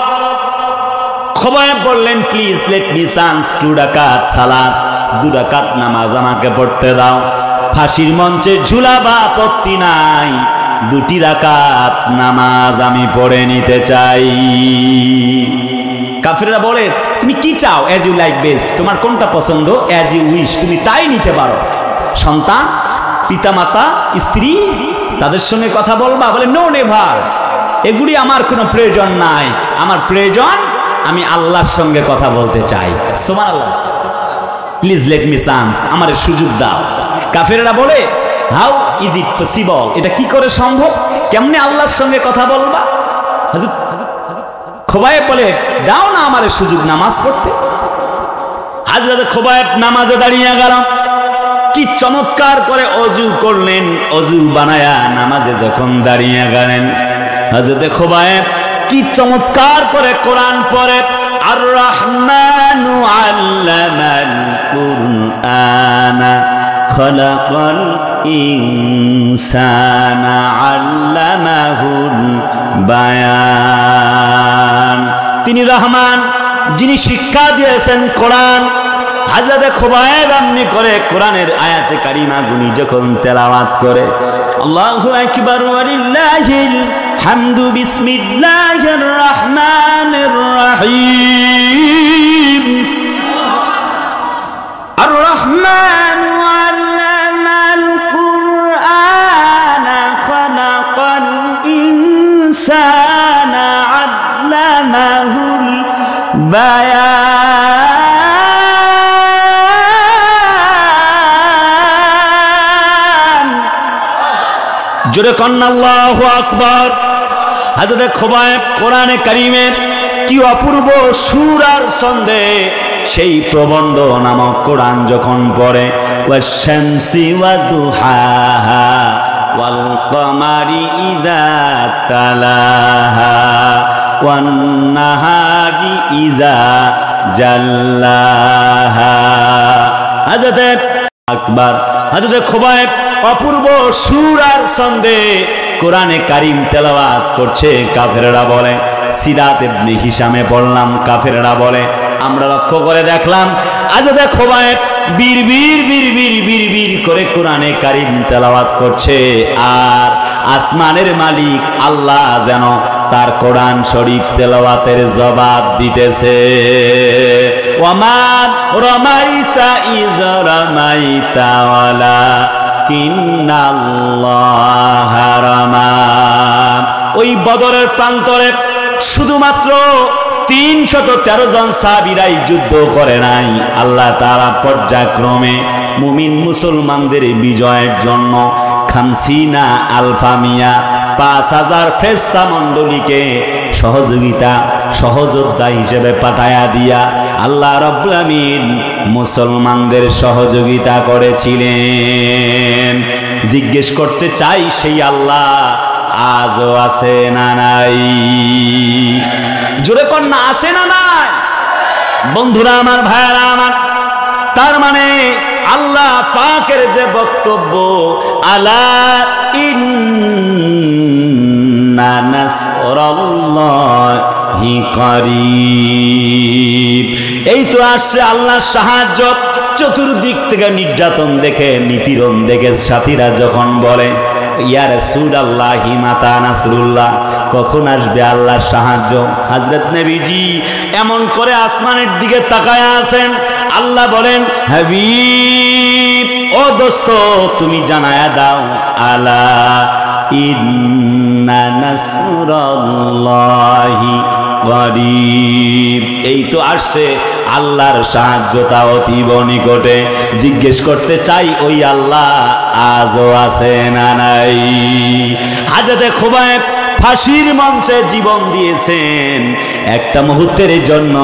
খুবাইব বললেন, প্লিজ লেট মি চান্স 2 রাকাত সালাত, 2 রাকাত নামাজ আমাকে পড়তে দাও। ফাঁসির মঞ্চে ঝুলাবা আপত্তি নাই, 2টি রাকাত নামাজ আমি পড়ে নিতে চাই। কাফেররা বলে তুমি কি চাও, অ্যাজ ইউ লাইক বেস্ট, তোমার কোনটা পছন্দ, অ্যাজ ইউ উইশ, তুমি তাই নিতে পারো। সন্তান, পিতামাতা, স্ত্রী, তাদের সঙ্গে কথা বলবা? বলে নো নেভার, এগুলি আমার কোনো প্রয়োজন নাই, আমার প্রয়োজন আমি আল্লাহর সঙ্গে কথা বলতে চাই। সুবহানাল্লাহ, প্লিজ লেট মি চান্স, আমার সুযোগ দাও। কাফেররা বলে হাউ ইজ ইট পসিবল, এটা কি করে সম্ভব, কেমনে আল্লাহর সঙ্গে কথা বলবা? হযরত খোবায়েব বলে দাও না আমার সুযোগ নামাজ পড়তে। হযরত খোবায়েব নামাজে দাঁড়িয়ে গেল, কি চমৎকার করে অজু করলেন, অজু বানায়া নামাজে যখন দাঁড়িয়ে গেলেন, হযরত খোবায়েব কি চমৎকার করে কোরআন পড়ে। আর রহমানু আল্লামাল কুরআনা খলাকাল ইনসানা আল্লামাহুল বায়ান। তিনি রহমান, যিনি শিক্ষা দিয়েছেন কোরআন। হযরত খোবায়েব এমনি করে কোরআনের আয়াতে কারিমা গুনি যখন তেলাওয়াত করে, আল্লাহু আকবার ওয়ালিল্লাহিল হামদু বিসমিল্লাহির রহমানির রহিম। আর রহমান আল্লামাল কুরআনা খলাকাল ইনসানা আল্লামাহুল বায়ান। জোরে কন্না আল্লাহু আকবার। হযরত খোবায়েব কোরআনে কারীমের কি অপূর্ব সুর আর ছন্দে সেই প্রবন্ধ নামক কোরআন যখন পড়ে, ওয়াশ-শামসি ওয়াদুহাহা ওয়াল কমারি ইযা তালাহা ওয়ান নাহারি ইযা জাল্লাহা। হযরত আকবার, হযরত খোবায়েব অপূর্ব সুর আর ছন্দে কোরআনে কারীম তেলাওয়াত করছে। কাফেররা বলে, সিরাত ইবনে হিশামে পড়লাম, কাফেররা বলে, আমরা লক্ষ্য করে দেখলাম হযরত খোবায়েব বীর বীর বীর বীর বীর বীর করে কোরআনে কারীম তেলাওয়াত করছে, আর আসমানের মালিক আল্লাহ যেন তার কোরআন শরীফ তেলাওয়াতের জবাব দিতেছে। ওয়ামা রামাইতা ইয রামাইতা ওয়ালাকিন্নাল্লাহা রামা। ওই বদরের প্রান্তরে শুধুমাত্র 313 জন সাহাবীরাই যুদ্ধ করে নাই, আল্লাহ তাআলা পর্যায়ক্রমে মুমিন মুসলমানদের বিজয়ের জন্য 50 আলফা মিয়া 5000 ফেরেশতা মণ্ডলীকে সহযোদ্ধা হিসেবে পাঠায়া দিয়া আল্লাহ রাব্বুল আমিন মুসলমানদের সহযোগিতা করেছিলেন। জিজ্ঞেস করতে চাই, সেই আল্লাহ আজও আছে না নাই? জোরে কন্যা, আছে না নাই? বন্ধুরা আমার, ভাইরা আমার, তার মানে আল্লাহ পাকের যে বক্তব্য, আলা ইন্না নাসরাল্লাহি করিব, এই তো আসছে আল্লাহর সাহায্য। চতুর্দিক থেকে নির্যাতন দেখে, নিপীড়ন দেখে সাথীরা যখন বলে, ইয়া রাসূলুল্লাহি মাতা নাসরুল্লাহ, কখন আসবে আল্লাহর সাহায্য? হযরত নবীজি এমন করে আসমানের দিকে তাকায়া আছেন। আল্লাহ বলেন, হাবিব, ও দোস্ত, তুমি জানায়া দাও, আলা ইন্না নাসরাল্লাহি করিব, এই তো আসছে আল্লাহর সাহায্যতা অতীব নিকটে। জিজ্ঞেস করতে চাই, ওই আল্লাহ আজও আছে না নাই? হযরত খোবায়েব ফাঁসির মঞ্চে জীবন দিয়েছেন, একটা মুহূর্তের জন্য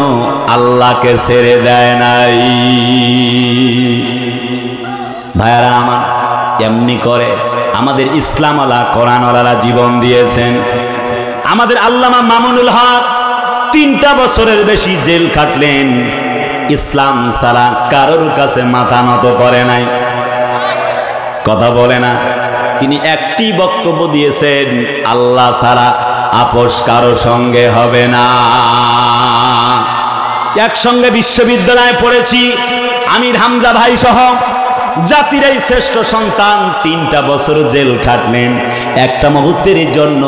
আল্লাহকে ছেড়ে দেয় নাই। ভাইয়ারা আমার, এমনি করে আমাদের ইসলামওয়ালা কোরআনওয়ালারা জীবন দিয়েছেন। আমাদের আল্লামা মামুনুল হক 3টা বছরের বেশি জেল কাটলেন, ইসলাম ছাড়া কারোর কাছে মাথা নত করে নাই, কথা বলে না। তিনি একটি বক্তব্য দিয়েছেন, আল্লাহ ছাড়া আপোষ কারো সঙ্গে হবে না। একসঙ্গে বিশ্ববিদ্যালয়ে পড়েছি, আমির হামজা ভাই সহ জাতির এই শ্রেষ্ঠ সন্তান 3টা বছর জেল খাটলেন, একটা মুহূর্তের জন্য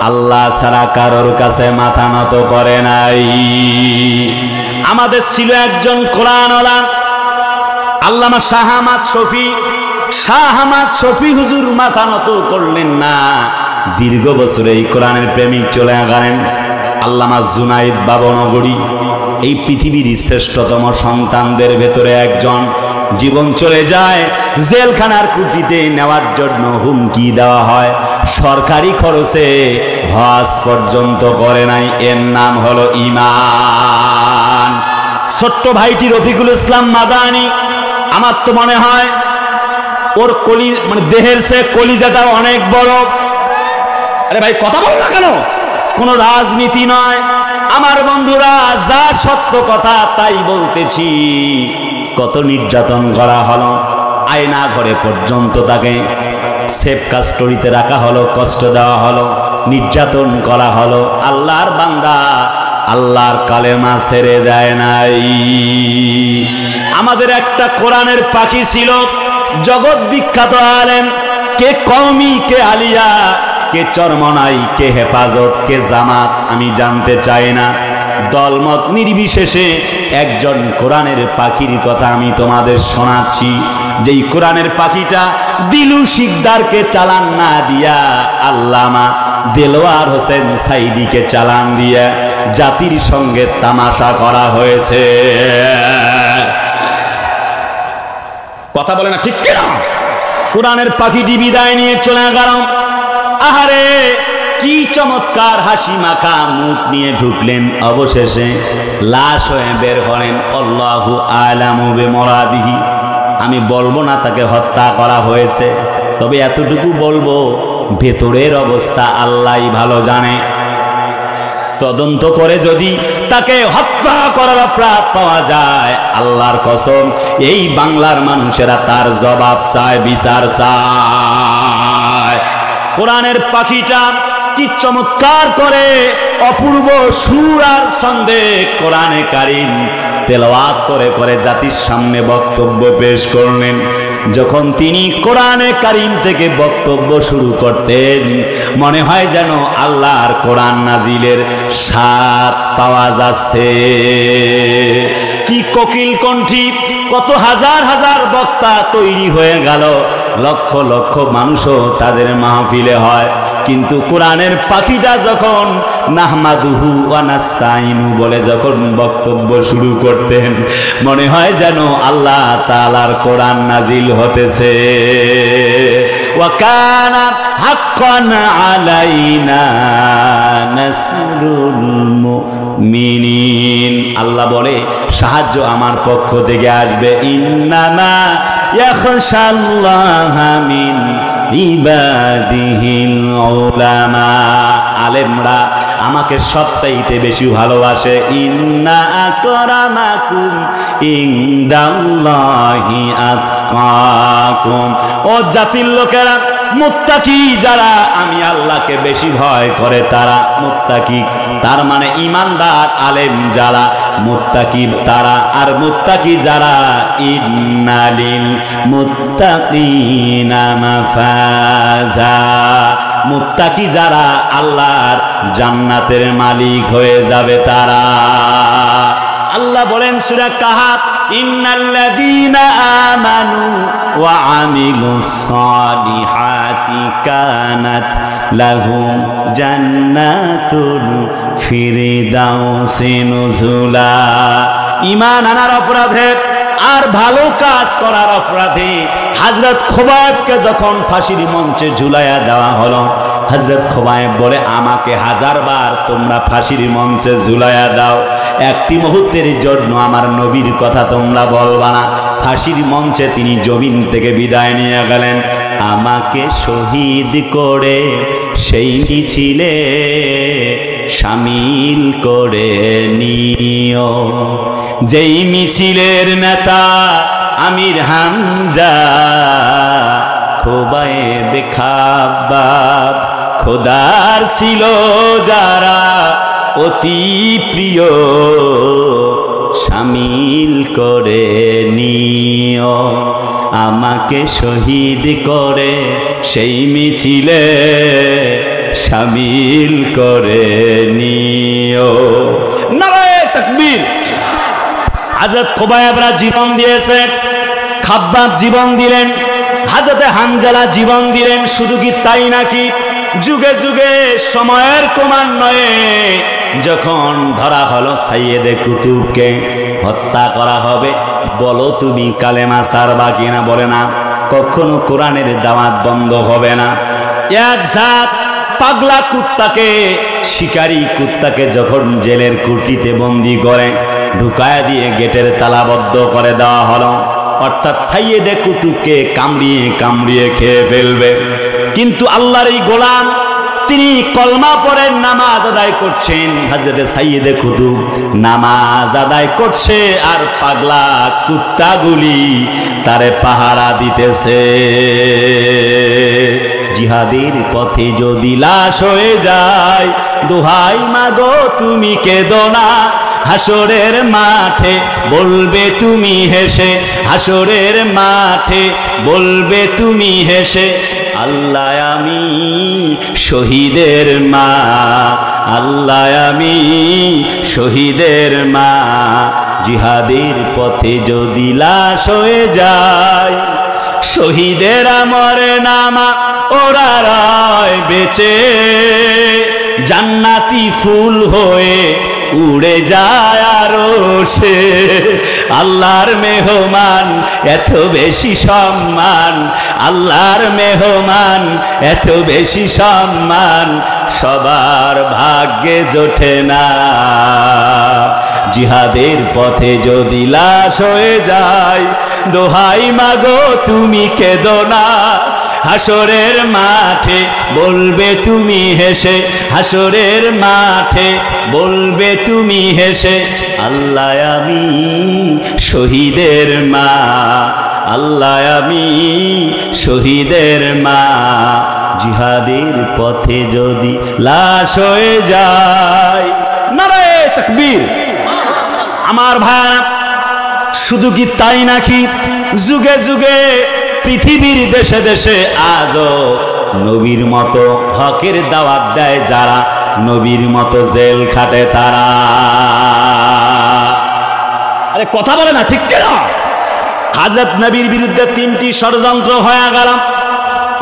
আল্লাহ ছাড়া কারোর কাছে মাথা নত করে নাই। আমাদের ছিল একজন কোরআনওয়ালা আল্লামা শাহ আহমদ শফি। শাহ আহমদ শফি হুজুর মাথা নত করলেন না, দীর্ঘ বছর এই কোরআনের প্রেমিক চলে গেলেন। আল্লামা জুনাইদ বাবনগরী এই পৃথিবীর শ্রেষ্ঠতম সন্তানদের ভেতরে একজন, জীবন চলে যায়, জেলখানার কুপিতে নেওয়ার জন্য হুমকি দেওয়া হয়, সরকারি খরচে হজ পর্যন্ত করে নাই। এর নাম হলো ঈমান। ছোট্ট ভাইটি রফিকুল ইসলাম মাদানী, আমার তো মনে হয় ওর দেহের সে কলিজাটা অনেক বড়। আরে ভাই কথা বল না কেন? কোন রাজনীতি নয় আমার বন্ধুরা, যা সত্য কথা তাই বলতেছি। কত নির্যাতন করা হলো, আয়না ঘরে পর্যন্ত তাকে সেফ কাস্টডিতে রাখা হলো, কষ্ট দেওয়া হলো, নির্যাতন করা হলো। আল্লাহর বান্দা আল্লাহর কালেমা ছেড়ে যায় নাই। আমাদের একটা কোরআনের পাখি ছিল, জগৎ বিখ্যাত আলেম, কে কওমি, কে আলিয়া, কে চরমনাই, কে হেফাজত, কে জামাত, আমি জানতে চাই না। দলমত নির্বিশেষে একজন কোরআনের পাখির কথা আমি তোমাদের শোনাচ্ছি, যেই কোরআনের পাখিটা দিলু শিকদারকে চালান না দিয়া আল্লামা দেলোয়ার হোসেন সাইদিকে চালান দিয়া জাতির সঙ্গে তামাশা করা হয়েছে। কথা বলে না ঠিক কিনা? কোরআনের পাখিটি বিদায় নিয়ে চলে গেল। আহারে কি চমৎকার হাসি মাখা মুখ নিয়ে ঢুকলেন, অবশেষে লাশ হয়ে বের হলেন। আল্লাহু আ'লামু বিমুরাদিহি। আমি বলবো না তাকে হত্যা করা হয়েছে, তবে এতটুকু বলবো ভেতরের অবস্থা আল্লাহই ভালো জানে। তদন্ত করে যদি তাকে হত্যা করার অপরাধ পাওয়া যায়, আল্লাহর কসম এই বাংলার মানুষেরা তার জবাব চায়, বিচার চায়। কোরআনের পাখিটা কি চমৎকার করে অপূর্ব সুর আর ছন্দে কোরআনে কারীম তেলাওয়াত করে করে জাতির সামনে বক্তব্য পেশ করলেন। যখন তিনি কোরআনে কারীম থেকে বক্তব্য শুরু করতেন, মনে হয় যেন আল্লাহর কোরআন নাজিলের স্বাদ পাওয়া যাচ্ছে। কি কোকিল কণ্ঠী, কত হাজার হাজার বক্তা তৈরি হয়ে গেল, লক্ষ লক্ষ মানুষও তাদের মাহফিলে হয়। কিন্তু কোরআনের পাখিটা যখন নাহমাদুহু ওয়া নাস্তাইনু বলে যখন বক্তব্য শুরু করতেন, মনে হয় যেন আল্লাহ তাআলার কোরআন নাজিল হতেছে। ওয়া কানা হাক্কান আলাইনা নাসরুল মুমিনিন। আল্লাহ বলে সাহায্য আমার পক্ষ থেকে আসবে। ইন্নামা ইয়াখশাল্লাহা মিন ইবাদিহিল উলামা। আলেমরা আমাকে সবচাইতে বেশি ভালোবাসে। ইন্না আকরামাকুম ইনদাল্লাহি আতকাকুম। ও জাতির লোকেরা, মুত্তাকি যারা, আমি আল্লাহকে বেশি ভয় করে তারা মুত্তাকি। তার মানে ঈমানদার আলেম যারা, মুত্তাকি তারা। আর মুত্তাকি যারা, ইন্নালিল মুত্তাকিনা মাফাজা। মুত্তাকি যারা আল্লাহর জান্নাতের মালিক হয়ে যাবে তারা। আল্লাহ বলেন সূরা কাহাফ, ইন্নাল্লাযীনা আমানু ওয়া আমিলুস সালিহাতি কানাত লাহুম জান্নাতুল ফিরদাউসি নুজুলা। ঈমান আনার অপরাধে আর ভালো কাজ করার অপরাধে হযরত খোবাইবকে যখন ফাঁসির মঞ্চে ঝুলাইয়া দেওয়া হলো, হযরত খোবাইব বলে, আমাকে 1000 বার তোমরা ফাঁসির মঞ্চে ঝুলাইয়া দাও, একটি মুহূর্তের জন্য আমার নবীর কথা তোমরা বলবা না। ফাঁসির মঞ্চে তিনি জমিন থেকে বিদায় নিয়ে গেলেন। আমাকে শহীদ করে সেই মিছিলে শামিল করে নিও। যেই মিছিলের নেতা আমির হামজা, খোবাইব খাব্বাব, খোদার ছিল যারা অতি প্রিয়, শামিল করে নিও। আমাকে শহীদ করে সেই মিছিলে শামিল করে নিও। নারায়ে তাকবীর। হযরত খুবাইবরা জীবন দিয়েছে, খাব্বাব জীবন দিলেন, হযরতে হানজালা জীবন দিলেন। শুধু কি তাই নাকি, যুগে যুগে সময়ের ক্রমান্বয়ে যখন ধরা হলো সাইয়েদে কুতুবকে হত্যা করা হবে, বলো তুমি কালেমা ছাড়বা কিনা? বলে না। কখনো কোরআনের দাওয়াত বন্ধ হবে না। এক জাত পাগলা কুত্তাকে, শিকারী কুত্তাকে যখন জেলের কুটিতে বন্দি করে ঢুকায় দিয়ে গেটের তালাবদ্ধ করে দেওয়া হলো, অর্থাৎ সাইয়েদে কুতুবকে কামড়িয়ে কামড়িয়ে খেয়ে ফেলবে। কিন্তু আল্লাহর এই গোলাম তিনি কলমা পড়ে নামাজ আদায় করছেন। হযরতে সাইয়েদে কুতুব নামাজ আদায় করছে আর পাগলা কুত্তাগুলি তারে পাহারা দিতেছে। জিহাদের পথে যদি লাশ হয়ে যায়, দোহাই মাগো তুমি কেঁদো না, হাসরের মাঠে বলবে তুমি হেসে, হাসরের মাঠে বলবে তুমি হেসে, আল্লাহ আমি শহীদের মা, আল্লাহ আমি শহীদের মা। জিহাদের পথে যদি লাশ হয়ে যায়, শহীদেরা মরে নামা ওরা রয় বেঁচে, জান্নাতি ফুল হয়ে উড়ে যায় আরো সে। আল্লাহর মেহমান এত বেশি সম্মান, আল্লাহর মেহমান এত বেশি সম্মান, সবার ভাগ্যে জোটে না। জিহাদের পথে যদি লাশ হয়ে যায়, দোহাই মাগো তুমি কেঁদো না, হাসরের মাঠে বলবে তুমি হেসে, হাসরের মাঠে বলবে তুমি হেসে, আল্লাহ আমি শহীদের মা, আল্লাহ আমি শহীদের মা। জিহাদের পথে যদি লাশ হয়ে যায়। নারায়ে তাকবীর। আমার ভাইরা, শুধু কি তাই নাকি, যুগে যুগে পৃথিবীর দেশে দেশে আজও নবীর মতো হকের দাওয়াত দেয় যারা, নবীর মতো জেল খাটে তারা। আরে কথা বলে না, ঠিক কেন? হযরত নবীর বিরুদ্ধে 3টি ষড়যন্ত্র হয়ে গেল।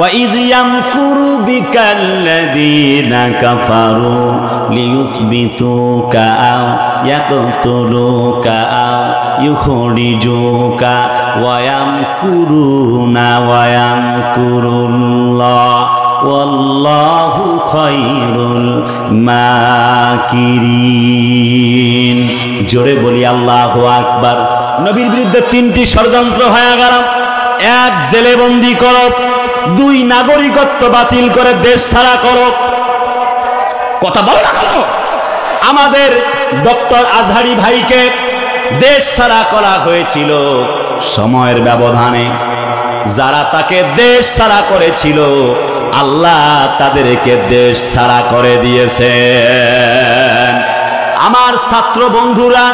وَإِذْ يَمْكُرُ بِكَ الَّذِينَ كَفَرُوا لِيُثْبِتُوكَ أَوْ يَقْتُلُوكَ أَوْ يُخْرِجُوكَ وَيَمْكُرُونَ وَيَمْكُرُ اللَّهُ وَاللَّهُ خَيْرُ الْمَاكِرِينَ। জোরে বলি আল্লাহু আকবার। নবীর বিরুদ্ধে 3টি ষড়যন্ত্র হয়ে গেল। 1, জেলে বন্দী করো। 2, নাগরিকত্ব বাতিল করে দেশ ছাড়া করো। কথা বলো না কেন? আমাদের ডক্টর আজহারি ভাইকে দেশ ছাড়া করা হয়েছিল সময়ের ব্যবধানে। যারা তাকে দেশ ছাড়া করেছিল, আল্লাহ তাদেরকে দেশ ছাড়া করে দিয়েছেন। আমার ছাত্র বন্ধুরা,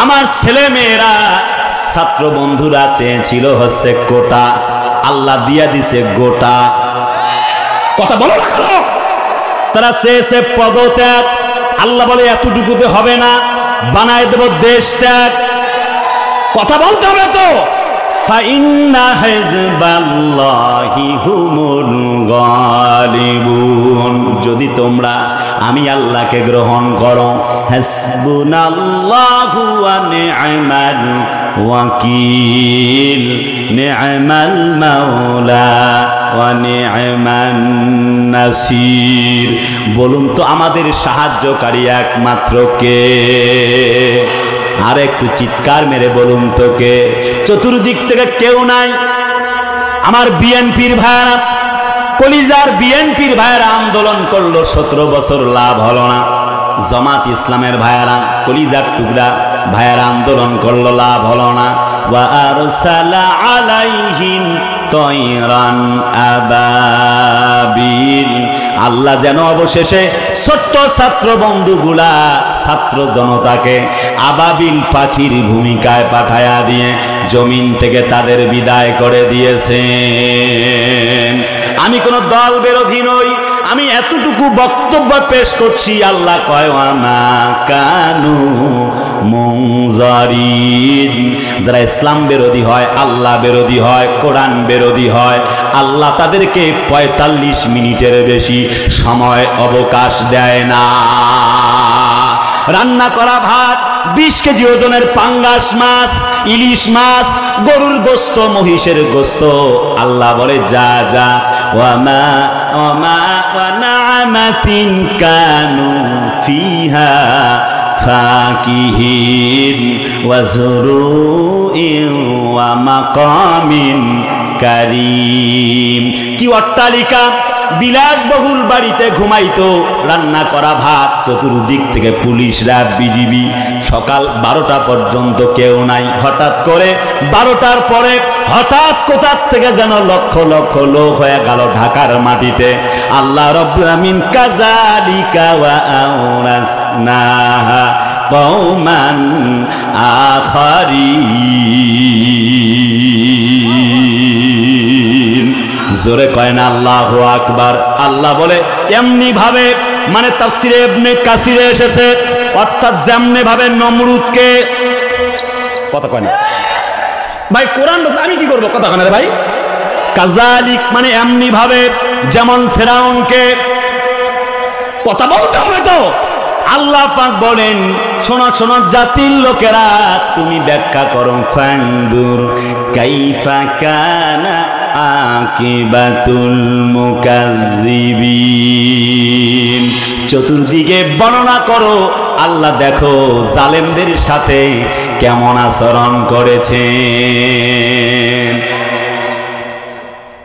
আমার ছেলে মেয়েরা, ছাত্র বন্ধুরা চেয়েছিল হচ্ছে কোটা, আল্লাহ দিয়া দিছে গোটা। কথা বলো না কেন? তারা চেয়েছে পদত্যাগ, আল্লাহ বলে এতটুকুতে হবে না, বানায় দেব দেশ ত্যাগ। কথা বলতে হবে তো। ফাইন্না হিজবাল্লাহি হুমুল গালিবুন। যদি তোমরা আমি আল্লাহকে গ্রহণ করো, হাসবুনাল্লাহু ওয়া নি'মাল ওয়াকিল, নি'মাল মাওলা ওয়া নি'মান নাসির। বলুন তো আমাদের সাহায্যকারী একমাত্র কে? আর একটু চিৎকার মেরে বলুন তো কে? চতুর্দিক থেকে কেউ নাই। আমার বিএনপির ভাইরা, কলিজার বিএনপির ভাইরা আন্দোলন করলো, 17 বছর লাভ হলো না। জামাত ইসলামের ভাইরা, কলিজার টুকরা ভাইরা আন্দোলন করলো, লাভ হলো না। ওয়া আরসালা আলাইহিম তয়রান আবাবিল। আল্লাহ যেন অবশেষে ছোট্ট ছাত্র বন্ধুগুলা, ছাত্র জনতাকে আবাবিল পাখির ভূমিকায় পাঠায়া দিয়ে জমিন থেকে তাদের বিদায় করে দিয়েছেন। আমি কোনো দল বিরোধী নই, আমি এতটুকু বক্তব্য পেশ করছি, আল্লাহ কয় ওয়ামা কানু মুনজারিন। যারা ইসলাম বিরোধী হয়, আল্লাহ বিরোধী হয়, কোরআন বিরোধী হয়, আল্লাহ তাদেরকে 45 মিনিটের বেশি সময় অবকাশ দেয় না। রান্না করা ভাত, 20 কেজি ওজনের পাঙ্গাস মাছ, ইলিশ মাছ, গরুর গোস্ত, মহিষের গোস্ত, আল্লাহ বলে যা যা। ওয়ামা ওয়ামা ওয়ানামাতিন কানু ফিহা ফাকিহিন ওয়াজরুইন ওয়া মাকামিন কারীম। কি অট্টালিকা, বিলাসবহুল বাড়িতে ঘুমাইতো, রান্না করা ভাত, চতুর্দিক থেকে পুলিশরা, বিজিবি, সকাল 12টা পর্যন্ত কেউ নাই। হঠাৎ করে 12টার পরে হঠাৎ কোথার থেকে যেন লক্ষ লক্ষ লোক হয়ে গেল ঢাকার মাটিতে। আল্লাহ রাব্বুল আমিন কাযালিকা ওয়া আওরাসনাহা কওমান আখারিন। জোরে কয় না আল্লাহু আকবার। আল্লাহ বলে এমনি ভাবে, মানে তাফসিরে ইবনে কাসিরে এসেছে, অর্থাৎ যেমনি ভাবে নমরুদকে, কথা কয় না ভাই, কোরআন আমি কি করব, কথা কয় না রে ভাই। কাযালিক মানে এমনি ভাবে, যেমন ফেরাউনকে, কথা বলতে হবে তো। আল্লাহ পাক বলেন শোনো শোনো জাতির লোকেরা, তুমি ব্যাখ্যা করো, ফানদুর কাইফা কানা আকিবাতুল মুকাজ্জিবিন। চতুর্দিকে বর্ণনা করো, আল্লাহ দেখো জালেমদের সাথে কেমন আচরণ করেছেন।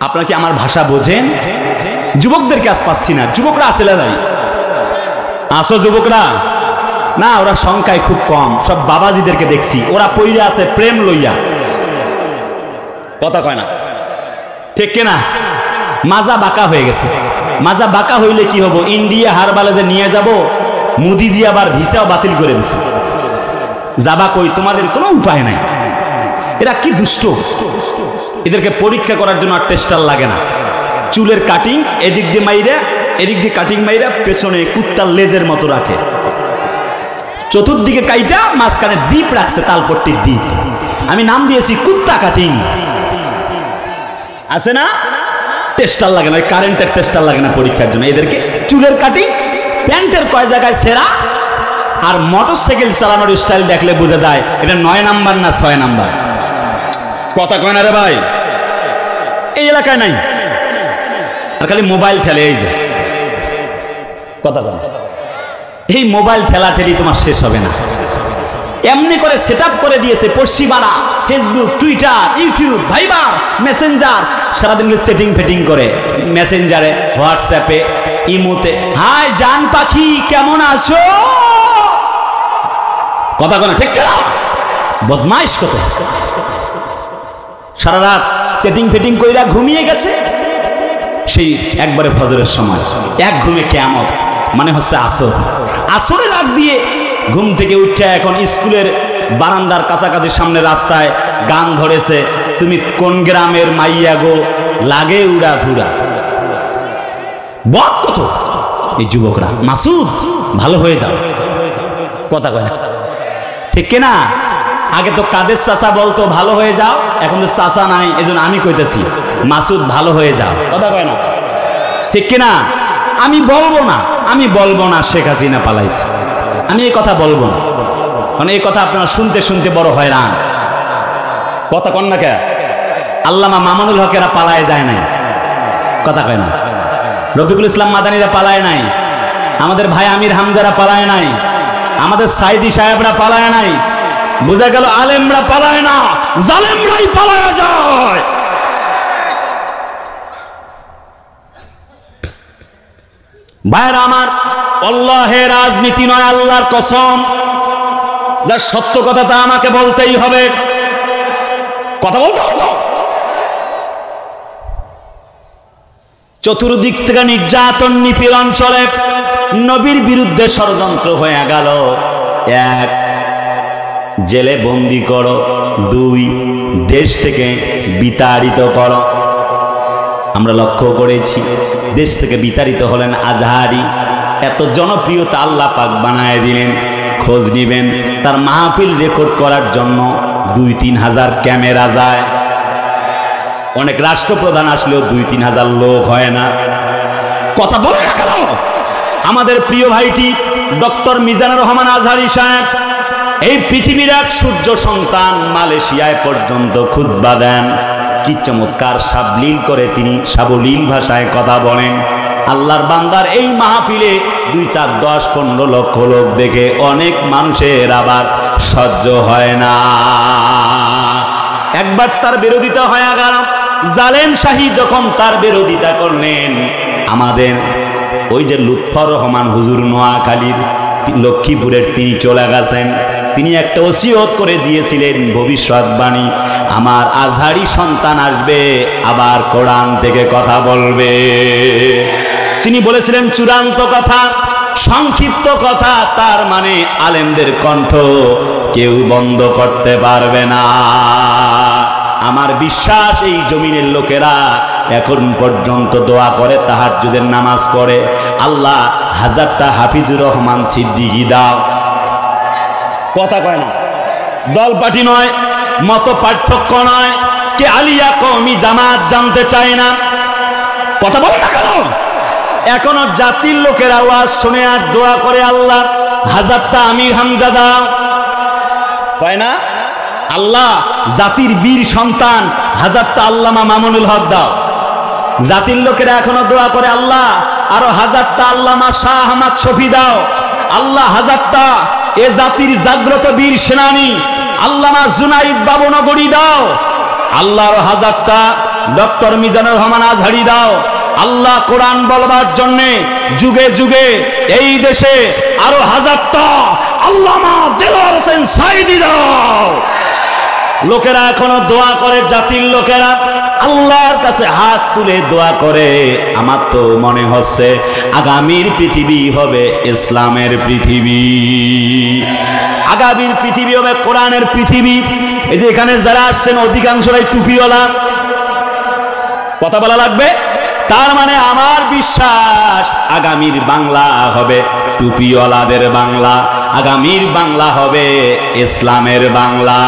আপনারা কি আমার ভাষা বোঝেন? যুবকদেরকে আজ পাচ্ছি না। যুবকরা আছে না? আসো যুবকরা? না, ওরা সংখ্যায় খুব কম, সব বাবাজিদেরকে দেখছি, ওরা পইরে আছে প্রেম লইয়া, কথা কয় না, ঠিক কিনা? মাজা বাঁকা হয়ে গেছে। মাজা বাঁকা হইলে কি হবো? ইন্ডিয়া হারবালে যে নিয়ে যাব, মোদিজি আবার ভিসাও বাতিল করে দিছে। যাবা কই? তোমাদের কোনো উপায় নাই। এরা কি দুষ্ট, এদেরকে পরীক্ষা করার জন্য আর টেস্টার লাগে না। চুলের কাটিং এদিক দিয়ে মাইরা, এদিক দিয়ে কাটিং মাইরা, পেছনে কুত্তার লেজের মতো রাখে, চতুর্দিকে কাইটা মাঝখানে দ্বীপ রাখছে, তালপট্টির দ্বীপ। আমি নাম দিয়েছি কুত্তা কাটিং। আছে না? টেস্টার লাগে না, কারেন্টের টেস্টার লাগে না পরীক্ষার জন্য। এদেরকে চুলের কাটিং, প্যান্টের কয় জায়গায় ছেঁড়া, আর মোটরসাইকেল চালানোর স্টাইল দেখলে বোঝা যায় এটা 9 নাম্বার না 6 নাম্বার। কথা কয় না রে ভাই? এই এলাকায় নাই, আর খালি মোবাইল ঠেলে। এই যে কথা বল, এই মোবাইল ঠেলা ঠেলি তোমার শেষ হবে না। এমনি করে সেট আপ করে দিয়েছে পশ্চিমারা, ফেসবুক, টুইটার, ইউটিউব, ভাইবার, মেসেঞ্জার, সারাদিন সেটিং ফেটিং করে মেসেঞ্জারে, হোয়াটসঅ্যাপে, ইমোতে, হাই জান পাখি কেমন আছো, কথা কয় না, ঠিক না? বদমাইশ কত, সারা রাত সেটিং ফেটিং কইরা ঘুমিয়ে গেছে। সেই একবারে ফজরের সময় এক ঘুমে কিয়ামত, মানে হচ্ছে আসর। আসরের রাত দিয়ে ঘুম থেকে উঠে এখন স্কুলের বারান্দার কাছাকাছি সামনে রাস্তায় গান ধরেছে, তুমি কোন গ্রামের মাইয়া গো, লাগে উড়া ধুরা। বদ কত এই যুবকরা। মাসুদ ভালো হয়ে যাও, কথা কয় না, ঠিক কিনা? আগে তো কাদের চাচা বলতো ভালো হয়ে যাও, এখন তো চাচা নাই, এই জন্য আমি কইতেছি মাসুদ ভালো হয়ে যাও, কথা কয় না, ঠিক কিনা? আমি বলবো না শেখ হাসিনা পালাইছে, আমি এই কথা বলবো না, কারণ এই কথা আপনারা শুনতে শুনতে বড় হয়রান। কথা কন না কে? আল্লামা মামুনুল হকেরা পালায় যায় নাই, কথা কয় না। রফিকুল ইসলাম মাদানীরা পালায় নাই, আমাদের ভাই আমির হামজারা পালায় নাই, আমাদের সাইদি সাহেবরা পালায় নাই। বোঝা গেল আলেমরা পালায় না, জালেমরাই পালায় যায়। ভাইরা আমার, আল্লাহের রাজনীতি নয়, আল্লাহর কসম, যার সত্য কথা তা আমাকে বলতেই হবে, কথা বলতে হবে। চতুর্দিক থেকে নির্যাতন নিপীড়ন চলে, নবীর বিরুদ্ধে ষড়যন্ত্র হয়ে গেল। 1, জেলে বন্দি করো, 2, দেশ থেকে বিতাড়িত করো। আমরা লক্ষ্য করেছি দেশ থেকে বিতাড়িত হলেন আজহারি, এত জনপ্রিয়তা আল্লাহ পাক বানায় দিলেন। খোঁজ নিবেন তার মাহফিল রেকর্ড করার জন্য 2-3 হাজার ক্যামেরা যায়। অনেক রাষ্ট্রপ্রধান আসলেও 2-3 হাজার লোক হয় না। কথা বলে না কেন? আমাদের প্রিয় ভাইটি ডক্টর মিজানুর রহমান আজহারি সাহেব এই পৃথিবীর এক সূর্য সন্তান, মালয়েশিয়ায় পর্যন্ত খুতবা দেন। কি চমৎকার সাবলীল করে তিনি সাবলীল ভাষায় কথা বলেন। আল্লাহর বান্দার এই মাহফিলে 2, 4, 10, 15 লক্ষ লোক দেখে অনেক মানুষের আবার সহ্য হয় না। একবার তার বিরোধিতা হয়ে গেল। জালেম শাহী যখন তার বিরোধিতা করলেন, আমাদের ওই যে লুৎফর রহমান হুজুর নোয়াখালীর লক্ষ্মীপুরের তিনি চলে গেছেন। তিনি একটা ওসিয়ত করে দিয়েছিলেন ভবিষ্যৎবাণী, আমার আজহারি সন্তান আসবে আবার কোরআন থেকে কথা বলবে। তিনি বলেছিলেন চূড়ান্ত কথা, সংক্ষিপ্ত কথা, তার মানে আলেমদের কণ্ঠ কেউ বন্ধ করতে পারবে না। আমার বিশ্বাস এই জমিনের লোকেরা এখন পর্যন্ত দোয়া করে, তাহাজ্জুদের নামাজ পড়ে, আল্লাহ 1000টা হাফিজুর রহমান সিদ্দিকী দাও। কথা কয় না, দল পার্টি নয়, মত পার্থক্য নয়, কে আলিয়া কওমি জামাত জানতে চায় না। কথা বলে না কেন? এখনো জাতির লোকের আওয়াজ শুনে আর দোয়া করে, আল্লাহ 1000টা আমির হামজা দাও। কয় না, আল্লাহ জাতির বীর সন্তান 1000টা আল্লামা মামুনুল হক দাও। জাতির লোকেরা এখনো দোয়া করে, আল্লাহ আরো 1000টা আল্লামা শাহ আহমদ শফি দাও। আল্লাহ 1000টা এ জাতির জাগ্রত বীর সেনানী আল্লামা জুনাইদ বাবুনগরী দাও। আল্লাহ আরো 1000টা ডক্টর মিজানুর রহমান আজহারি দাও। আল্লাহ কোরআন বলবার জন্য যুগে যুগে এই দেশে আরো 1000টা আল্লামা দেলোয়ার হোসেন সাইদি দাও। লোকেরা এখনো দোয়া করে, জাতির লোকেরা আল্লাহর কাছে হাত তুলে দোয়া করে। আমার তো মনে হচ্ছে আগামীর পৃথিবী হবে ইসলামের পৃথিবী, আগামীর পৃথিবী হবে কোরআনের পৃথিবী। এই যে এখানে যারা আসছেন অধিকাংশরাই টুপিওয়ালা, কথা বলা লাগবে। তার মানে আমার বিশ্বাস আগামীর বাংলা হবে টুপিওয়ালাদের বাংলা, আগামীর বাংলা হবে ইসলামের বাংলা।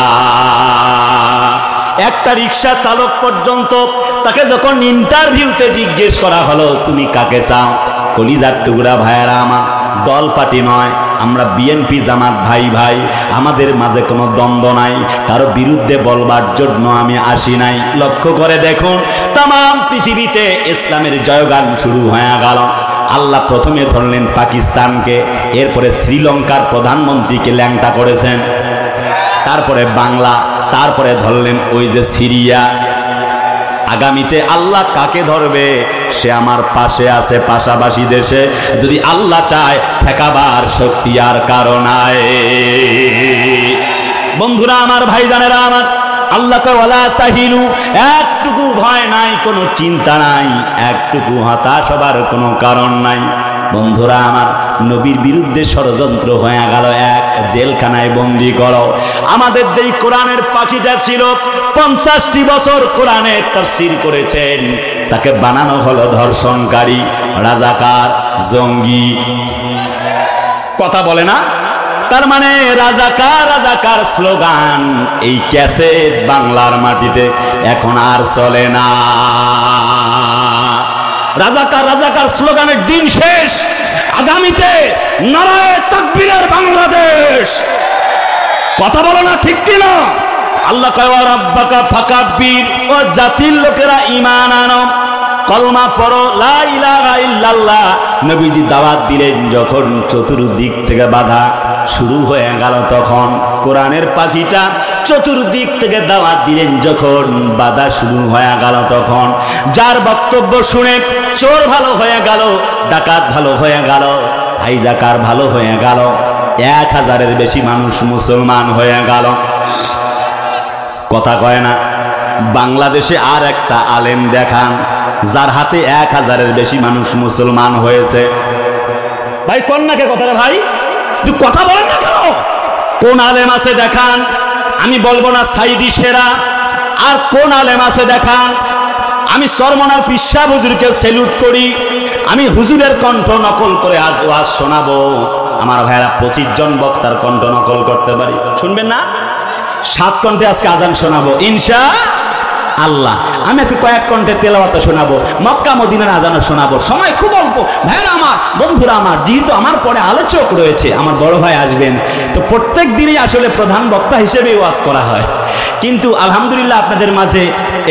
একটা রিক্সা চালক পর্যন্ত তাকে যখন ইন্টারভিউতে জিজ্ঞেস করা হলো তুমি কাকে চাও, কলিজার টুকরা ভাইয়েরা আমার, দল পার্টি নয়, আমরা বিএনপি জামাত ভাই ভাই, আমাদের মাঝে কোনো দ্বন্দ্ব নাই, কারো বিরুদ্ধে বলবার জন্য আমি আসি নাই। লক্ষ্য করে দেখুন তাম পৃথিবীতে ইসলামের জয়গান শুরু হয়ে গেল। আল্লাহ প্রথমে ধরলেন পাকিস্তানকে, এরপরে শ্রীলঙ্কার প্রধানমন্ত্রীকে ল্যাংটা করেছেন, তারপরে বাংলা, তারপরে ধরলেন ওই যে সিরিয়া। আগামীতে আল্লাহ কাকে ধরবে সে আমার পাশে আছে, পাশাপাশি দেশে, যদি আল্লাহ চায় ঠেকাবার শক্তি আর কারো নাই। বন্ধুরা আমার, ভাইজানেরা আমার, আল্লাহকে ওয়ালা তাহিনু, একটুকু ভয় নাই, কোনো চিন্তা নাই, একটুকু হতাশ হবার কোনো কারণ নাই। বন্ধুরা আমার, নবীর বিরুদ্ধে ষড়যন্ত্র হয়ে গেল, এক জেলখানায় বন্দি করো। আমাদের যেই কোরআনের পাখিটা ছিল 50টি বছর কোরআনের তাফসীর করেছেন, তাকে বানানো হলো ধর্ষণকারী, রাজাকার, জঙ্গি। কথা বলে না? তার মানে রাজাকার রাজাকার স্লোগান এই ক্যাসেট বাংলার মাটিতে এখন আর চলে না। রাজাকার রাজাকার স্লোগানের দিন শেষ। আগামীতে নারায়ে তাকবীরের বাংলাদেশ। কথা বলো না ঠিক কিনা? আল্লাহ কয় ওয়া রাব্বাকা ফাকাব্বির, ও জাতির লোকেরা ঈমান আনো, কলমা পড়ো, লা ইলাহা ইল্লাল্লাহ। নবীজি দাওয়াত দিলেন যখন চতুর্দিক থেকে বাধা শুরু হয়ে গেল, তখন কোরআনের পাখিটা চতুর্দিক থেকে দাওয়াত দিলেন যখন বাধা শুরু হয়ে গেল, তখন যার বক্তব্য শুনে চোর ভালো হয়ে গেল, ডাকাত ভালো হয়ে গেল, হাইজাকার ভালো হয়ে গেল, 1000-এর বেশি মানুষ মুসলমান হয়ে গেল। কথা কয় না? বাংলাদেশে আর একটা আলেম দেখান যার হাতে 1000-এর বেশি মানুষ মুসলমান হয়েছে। ভাই কন্যাকে কথাটা, ভাই তুই কথা বলেন না কেন? কোন আলেম আছে দেখান। আমি বলবো না সাইদি সেরা, আর কোন আলেম আছে দেখান। আমি চরমনার পিসা হুজুরকে স্যালুট করি। আমি হুজুরের কণ্ঠ নকল করে আজ ওয়াজ শোনাবো। আমার ভাইরা 25 জন বক্তার কণ্ঠ নকল করতে পারি, শুনবেন না? 7 কণ্ঠে আজকে আজান শোনাবো ইনশাআল্লাহ। আমি আজকে কয়েক কণ্ঠে তেলাওয়াত শোনাবো, মক্কা মদিনার আজানও শোনাবো। সময় খুব অল্প। ভাইরা আমার, বন্ধুরা আমার, যেহেতু আমার পরে আলোচক রয়েছে, আমার বড় ভাই আসবেন, তো প্রত্যেক দিনই আসলে প্রধান বক্তা হিসেবে ওয়াজ করা হয়, কিন্তু আলহামদুলিল্লাহ আপনাদের মাঝে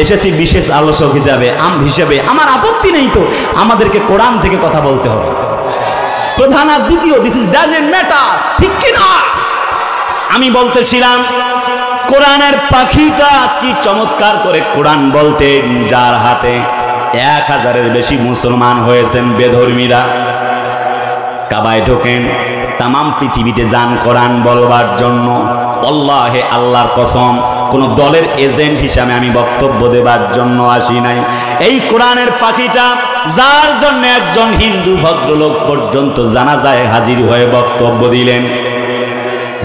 এসেছি বিশেষ আলোচক হিসেবে। আমার আপত্তি নেই, তো আমাদেরকে কোরআন থেকে কথা বলতে হবে, প্রধান আর দ্বিতীয়, দিস ইজ ডাজন্ট ম্যাটার, ঠিক কি না? আমি বলতেছিলাম কোরআনের পাখিটা কি চমৎকার করে কোরআন বলতেন, যার হাতে 1000-এর বেশি মুসলমান হয়েছেন বেধর্মীরা। কাবায় ঢোকেন, তামাম পৃথিবীতে যান কোরআন বলবার জন্য। আল্লাহে, আল্লাহর কসম, কোন দলের এজেন্ট হিসাবে আমি বক্তব্য দেবার জন্য আসি নাই। এই কোরআনের পাখিটা, যার জন্য একজন হিন্দু ভদ্রলোক পর্যন্ত জানাজায় হাজির হয়ে বক্তব্য দিলেন।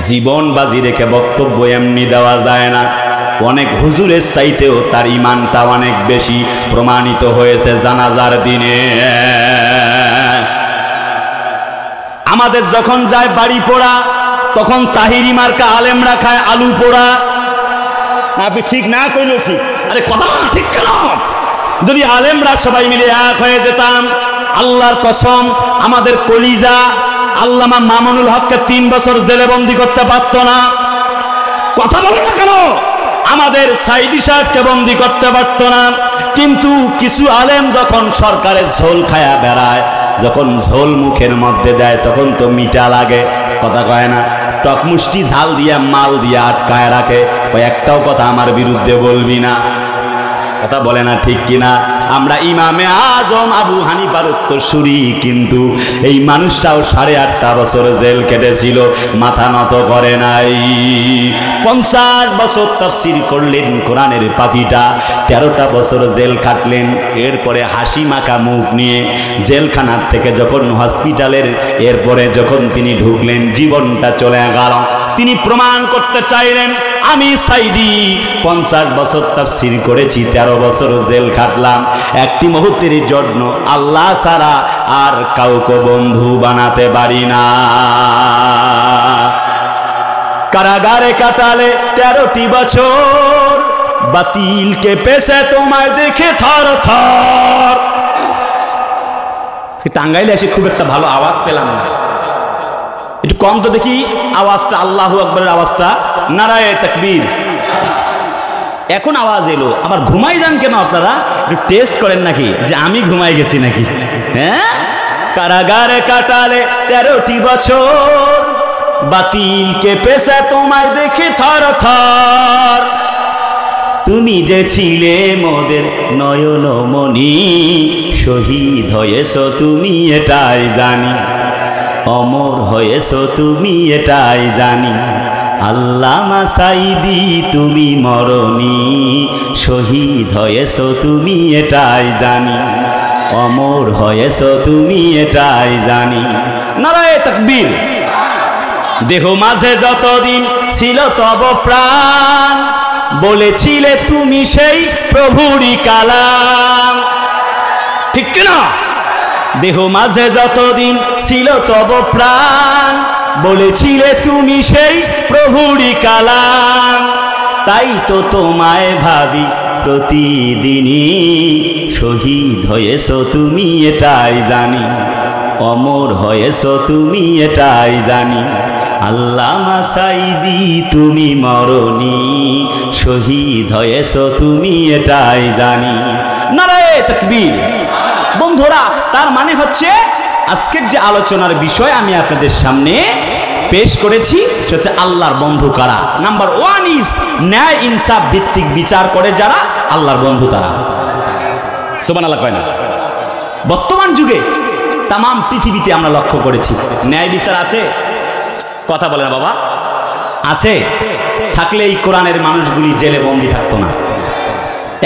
জীবন বাজি রেখে বক্তব্য এমনি দেওয়া যায় না। অনেক হুজুরের চাইতেও তার ইমানটা অনেক বেশি প্রমাণিত হয়েছে জানাজার দিনে। আমাদের যখন যায় বাড়ি পোড়া, তখন তাহিরি মার্কা আলেমরা খায় আলু পোড়া। আপনি ঠিক না কইলেও ঠিক, আরে কথা বলা ঠিক কেন? যদি আলেমরা সবাই মিলে এক হয়ে যেতাম, আল্লাহর কসম আমাদের কলিজা আল্লামা মামুনুল হককে 3 বছর জেলে বন্দি করতে পারতো না। কথা বলে না কেন? আমাদের সাইদি সাহেবকে বন্দি করতে পারতো না। কিন্তু কিছু আলেম যখন সরকারের ঝোল খায়া বেড়ায়, যখন ঝোল মুখের মধ্যে দেয়, তখন তো মিঠা লাগে, কথা কয় না? টক মুষ্টি ঝাল দিয়া মাল দিয়া আটকায় রাখে, একটাও কথা আমার বিরুদ্ধে বলবি না, কথা বলে না, ঠিক কিনা? আমরা ইমামে আজম আবু হানিফার উত্তরসূরি, কিন্তু এই মানুষটাও 8.5 বছর জেল কেটেছিল, মাথা নত করে নাই। 50 বছর তাফসীর করলেন কোরআনের পাখিটা, 13টা বছর জেল কাটলেন। এরপরে হাসি মাখা মুখ নিয়ে জেলখানার থেকে যখন হসপিটালের এরপরে যখন তিনি ঢুকলেন, জীবনটা চলে গেল। তিনি প্রমাণ করতে চাইলেন, আমি সাইদি 50 বছর তাফসীর করেছি, 13 বছর জেল কাটলাম, একটি মুহূর্তের জন্য আল্লাহ ছাড়া আর কাউকে বন্ধু বানাতে পারি না। কারাগারে কাটালে 13টি বছর, বাতিল কে পেছে তোমায় দেখে থর থর। টাঙ্গাইলে এসে খুব একটা ভালো আওয়াজ পেলাম না, একটু কম তো দেখি আওয়াজটা, আল্লাহু আকবরের আওয়াজটা, নারায়ে তাকবীর। এখন আওয়াজ এলো, আবার ঘুমাই যান কেন আপনারা? একটু টেস্ট করেন নাকি যে আমি ঘুমাই গেছি নাকি? হ্যাঁ, কারাগারে কাটালে 13টি বছর, বাতিল কে পেছে তোমায় দেখে থর থর। তুমি যে ছিলে মোদের নয়নমণি, শহীদ হয়েছো তুমি এটাই জানি, অমর হয়েছো তুমি এটাই জানি। আল্লামা সাইদি তুমি মরণি, শহীদ হয়েছো তুমি এটাই জানি, অমর হয়েছো তুমি এটাই জানি। নারায়ে তাকবীর। দেহ মাঝে যতদিন ছিল তব প্রাণ, বলেছিলে তুমি সেই প্রভুরই কালাম, ঠিক কিনা? দেহ মাঝে যতদিন ছিল তব প্রাণ, বলেছিলে তুমি সেই প্রভুরই কালাম। তাই তো তোমায় ভাবি প্রতিদিনই, শহীদ হয়েছো তুমি এটাই জানি, অমর হয়েছো তুমি এটাই জানি। আল্লামা সাইদি তুমি মরণি, শহীদ হয়েছো তুমি এটাই জানি। নারায়ে তাকবীর। বন্ধুরা, তার মানে হচ্ছে আজকের যে আলোচনার বিষয় আমি আপনাদের সামনে পেশ করেছি, সেটা হচ্ছে আল্লাহর বন্ধু কারা। নাম্বার 1 ইজ ন্যায় ইনসাফ ভিত্তিক বিচার করে যারা, আল্লাহর বন্ধু তারা। সুবহানাল্লাহ কয় না? বর্তমান যুগে তামাম পৃথিবীতে আমরা লক্ষ্য করেছি, ন্যায় বিচার আছে? কথা বলে না বাবা, আছে? থাকলে এই কোরআনের মানুষগুলি জেলে বন্দী থাকতো না।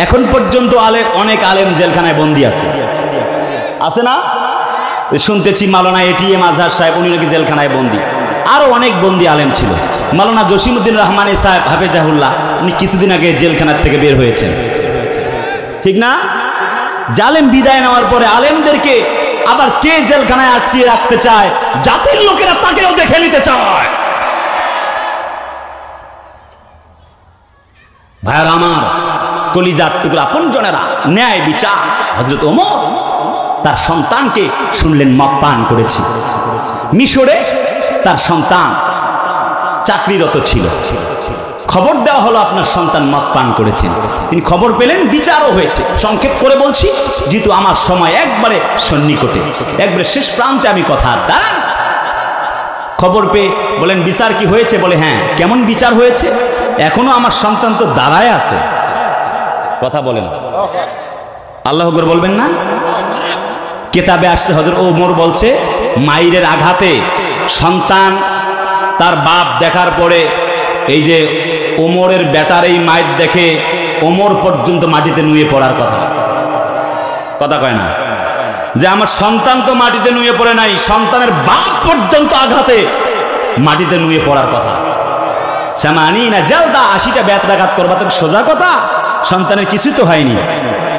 এখন পর্যন্ত অনেক আলেম জেলখানায় বন্দী আছে, আছে না? শুনতেছি মাওলানা এটিএম আজহার সাহেব, উনি নাকি জেলখানায় বন্দী। আরো অনেক বন্দী আলেম ছিল। মাওলানা জসিমউদ্দিন রহমানী সাহেব হাফেজাহুল্লাহ, উনি কিছুদিন আগে জেলখানার থেকে বের হয়েছেন, ঠিক না? জালেম বিদায় নেওয়ার পরে আলেমদেরকে আবার কে জেলখানায় আটকিয়ে রাখতে চায়, জাতির লোকেরা তাকেও দেখে নিতে চায়। ভাইয়ারা আমার, কলিজার টুকরা আপনজনেরা, ন্যায় বিচার। হযরত ওমর তার সন্তানকে শুনলেন মদ পান করেছে। মিশরে তার সন্তান চাকরিরত ছিল, খবর দেওয়া হলো আপনার সন্তান মদ পান করেছেন। তিনি খবর পেলেন, বিচারও হয়েছে। সংক্ষেপ করে বলছি, যেহেতু আমার সময় একবারে সন্নিকটে, একবারে শেষ প্রান্তে আমি কথা দাঁড়ান। খবর পেয়ে বলেন বিচার কি হয়েছে? বলে হ্যাঁ। কেমন বিচার হয়েছে? এখনো আমার সন্তান তো দাঁড়ায় আছে। কথা বলেন, আল্লাহু আকবার বলবেন না? কিতাবে আসছে হযরত ওমর বলছে, মাইরের আঘাতে সন্তান তার বাপ দেখার পরে এই যে ওমরের বেটার এই মায়ের দেখে ওমর পর্যন্ত মাটিতে নুয়ে পড়ার কথা। কথা কয় না যে আমার সন্তান তো মাটিতে নুয়ে পড়ে নাই, সন্তানের বাপ পর্যন্ত আঘাতে মাটিতে নুয়ে পড়ার কথা। সামানি না জালদা, 80টা বেত্রাঘাত করবা তো সোজা কথা? সন্তানের কিছু তো হয়নি,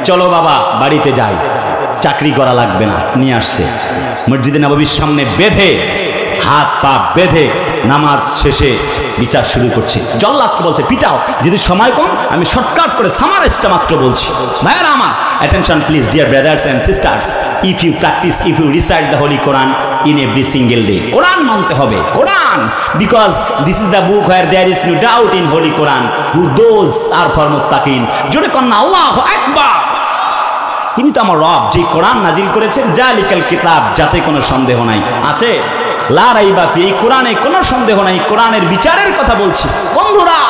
চলো বাবা বাড়িতে যাই, চাকরি করা লাগবে না। নিয়ে আসছে মসজিদে নববীর সামনে বেঁধে, হাত পা বেঁধে নামাজ শেষে বিচার শুরু করছে। জল্লাদকে বলছে পিটাও। যদি সময় কম, আমি শর্টকাট করে সামারাইজটা মাত্র বলছি। ভাইয়ারা আমার, attention please dear brothers and sisters, if you practice, if you recite the holy Quran in every single day. Quran মানতে হবে, Quran, because this is the book where there is no doubt in holy Quran, who those are for মুত্তাকিন। জোরে কন্যা আল্লাহু আকবার। তিনি তো আমার রব, যে কোরআন নাজিল করেছেন, জালিকাল কিতাব, যাতে কোনো সন্দেহ নাই। আছে লা রাইবা ফি, এই কোরআনে কোনো সন্দেহ নাই। কোরআনের বিচারের কথা বলছি বন্ধুরা।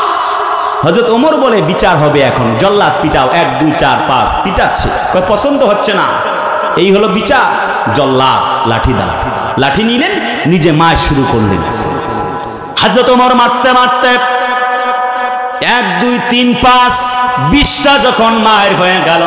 হযরত ওমর বলে বিচার হবে এখন, জল্লাদ পিটাও। 1 2 4 5 পিটাচ্ছে, পছন্দ হচ্ছে না। এই হলো বিচার। জল্লাদ লাঠি দাও, লাঠি নিলেন, নিজে মার শুরু করলেন। হযরত ওমর মারতে মারতে 1 2 3 5 20টা যখন মার হয়ে গেল,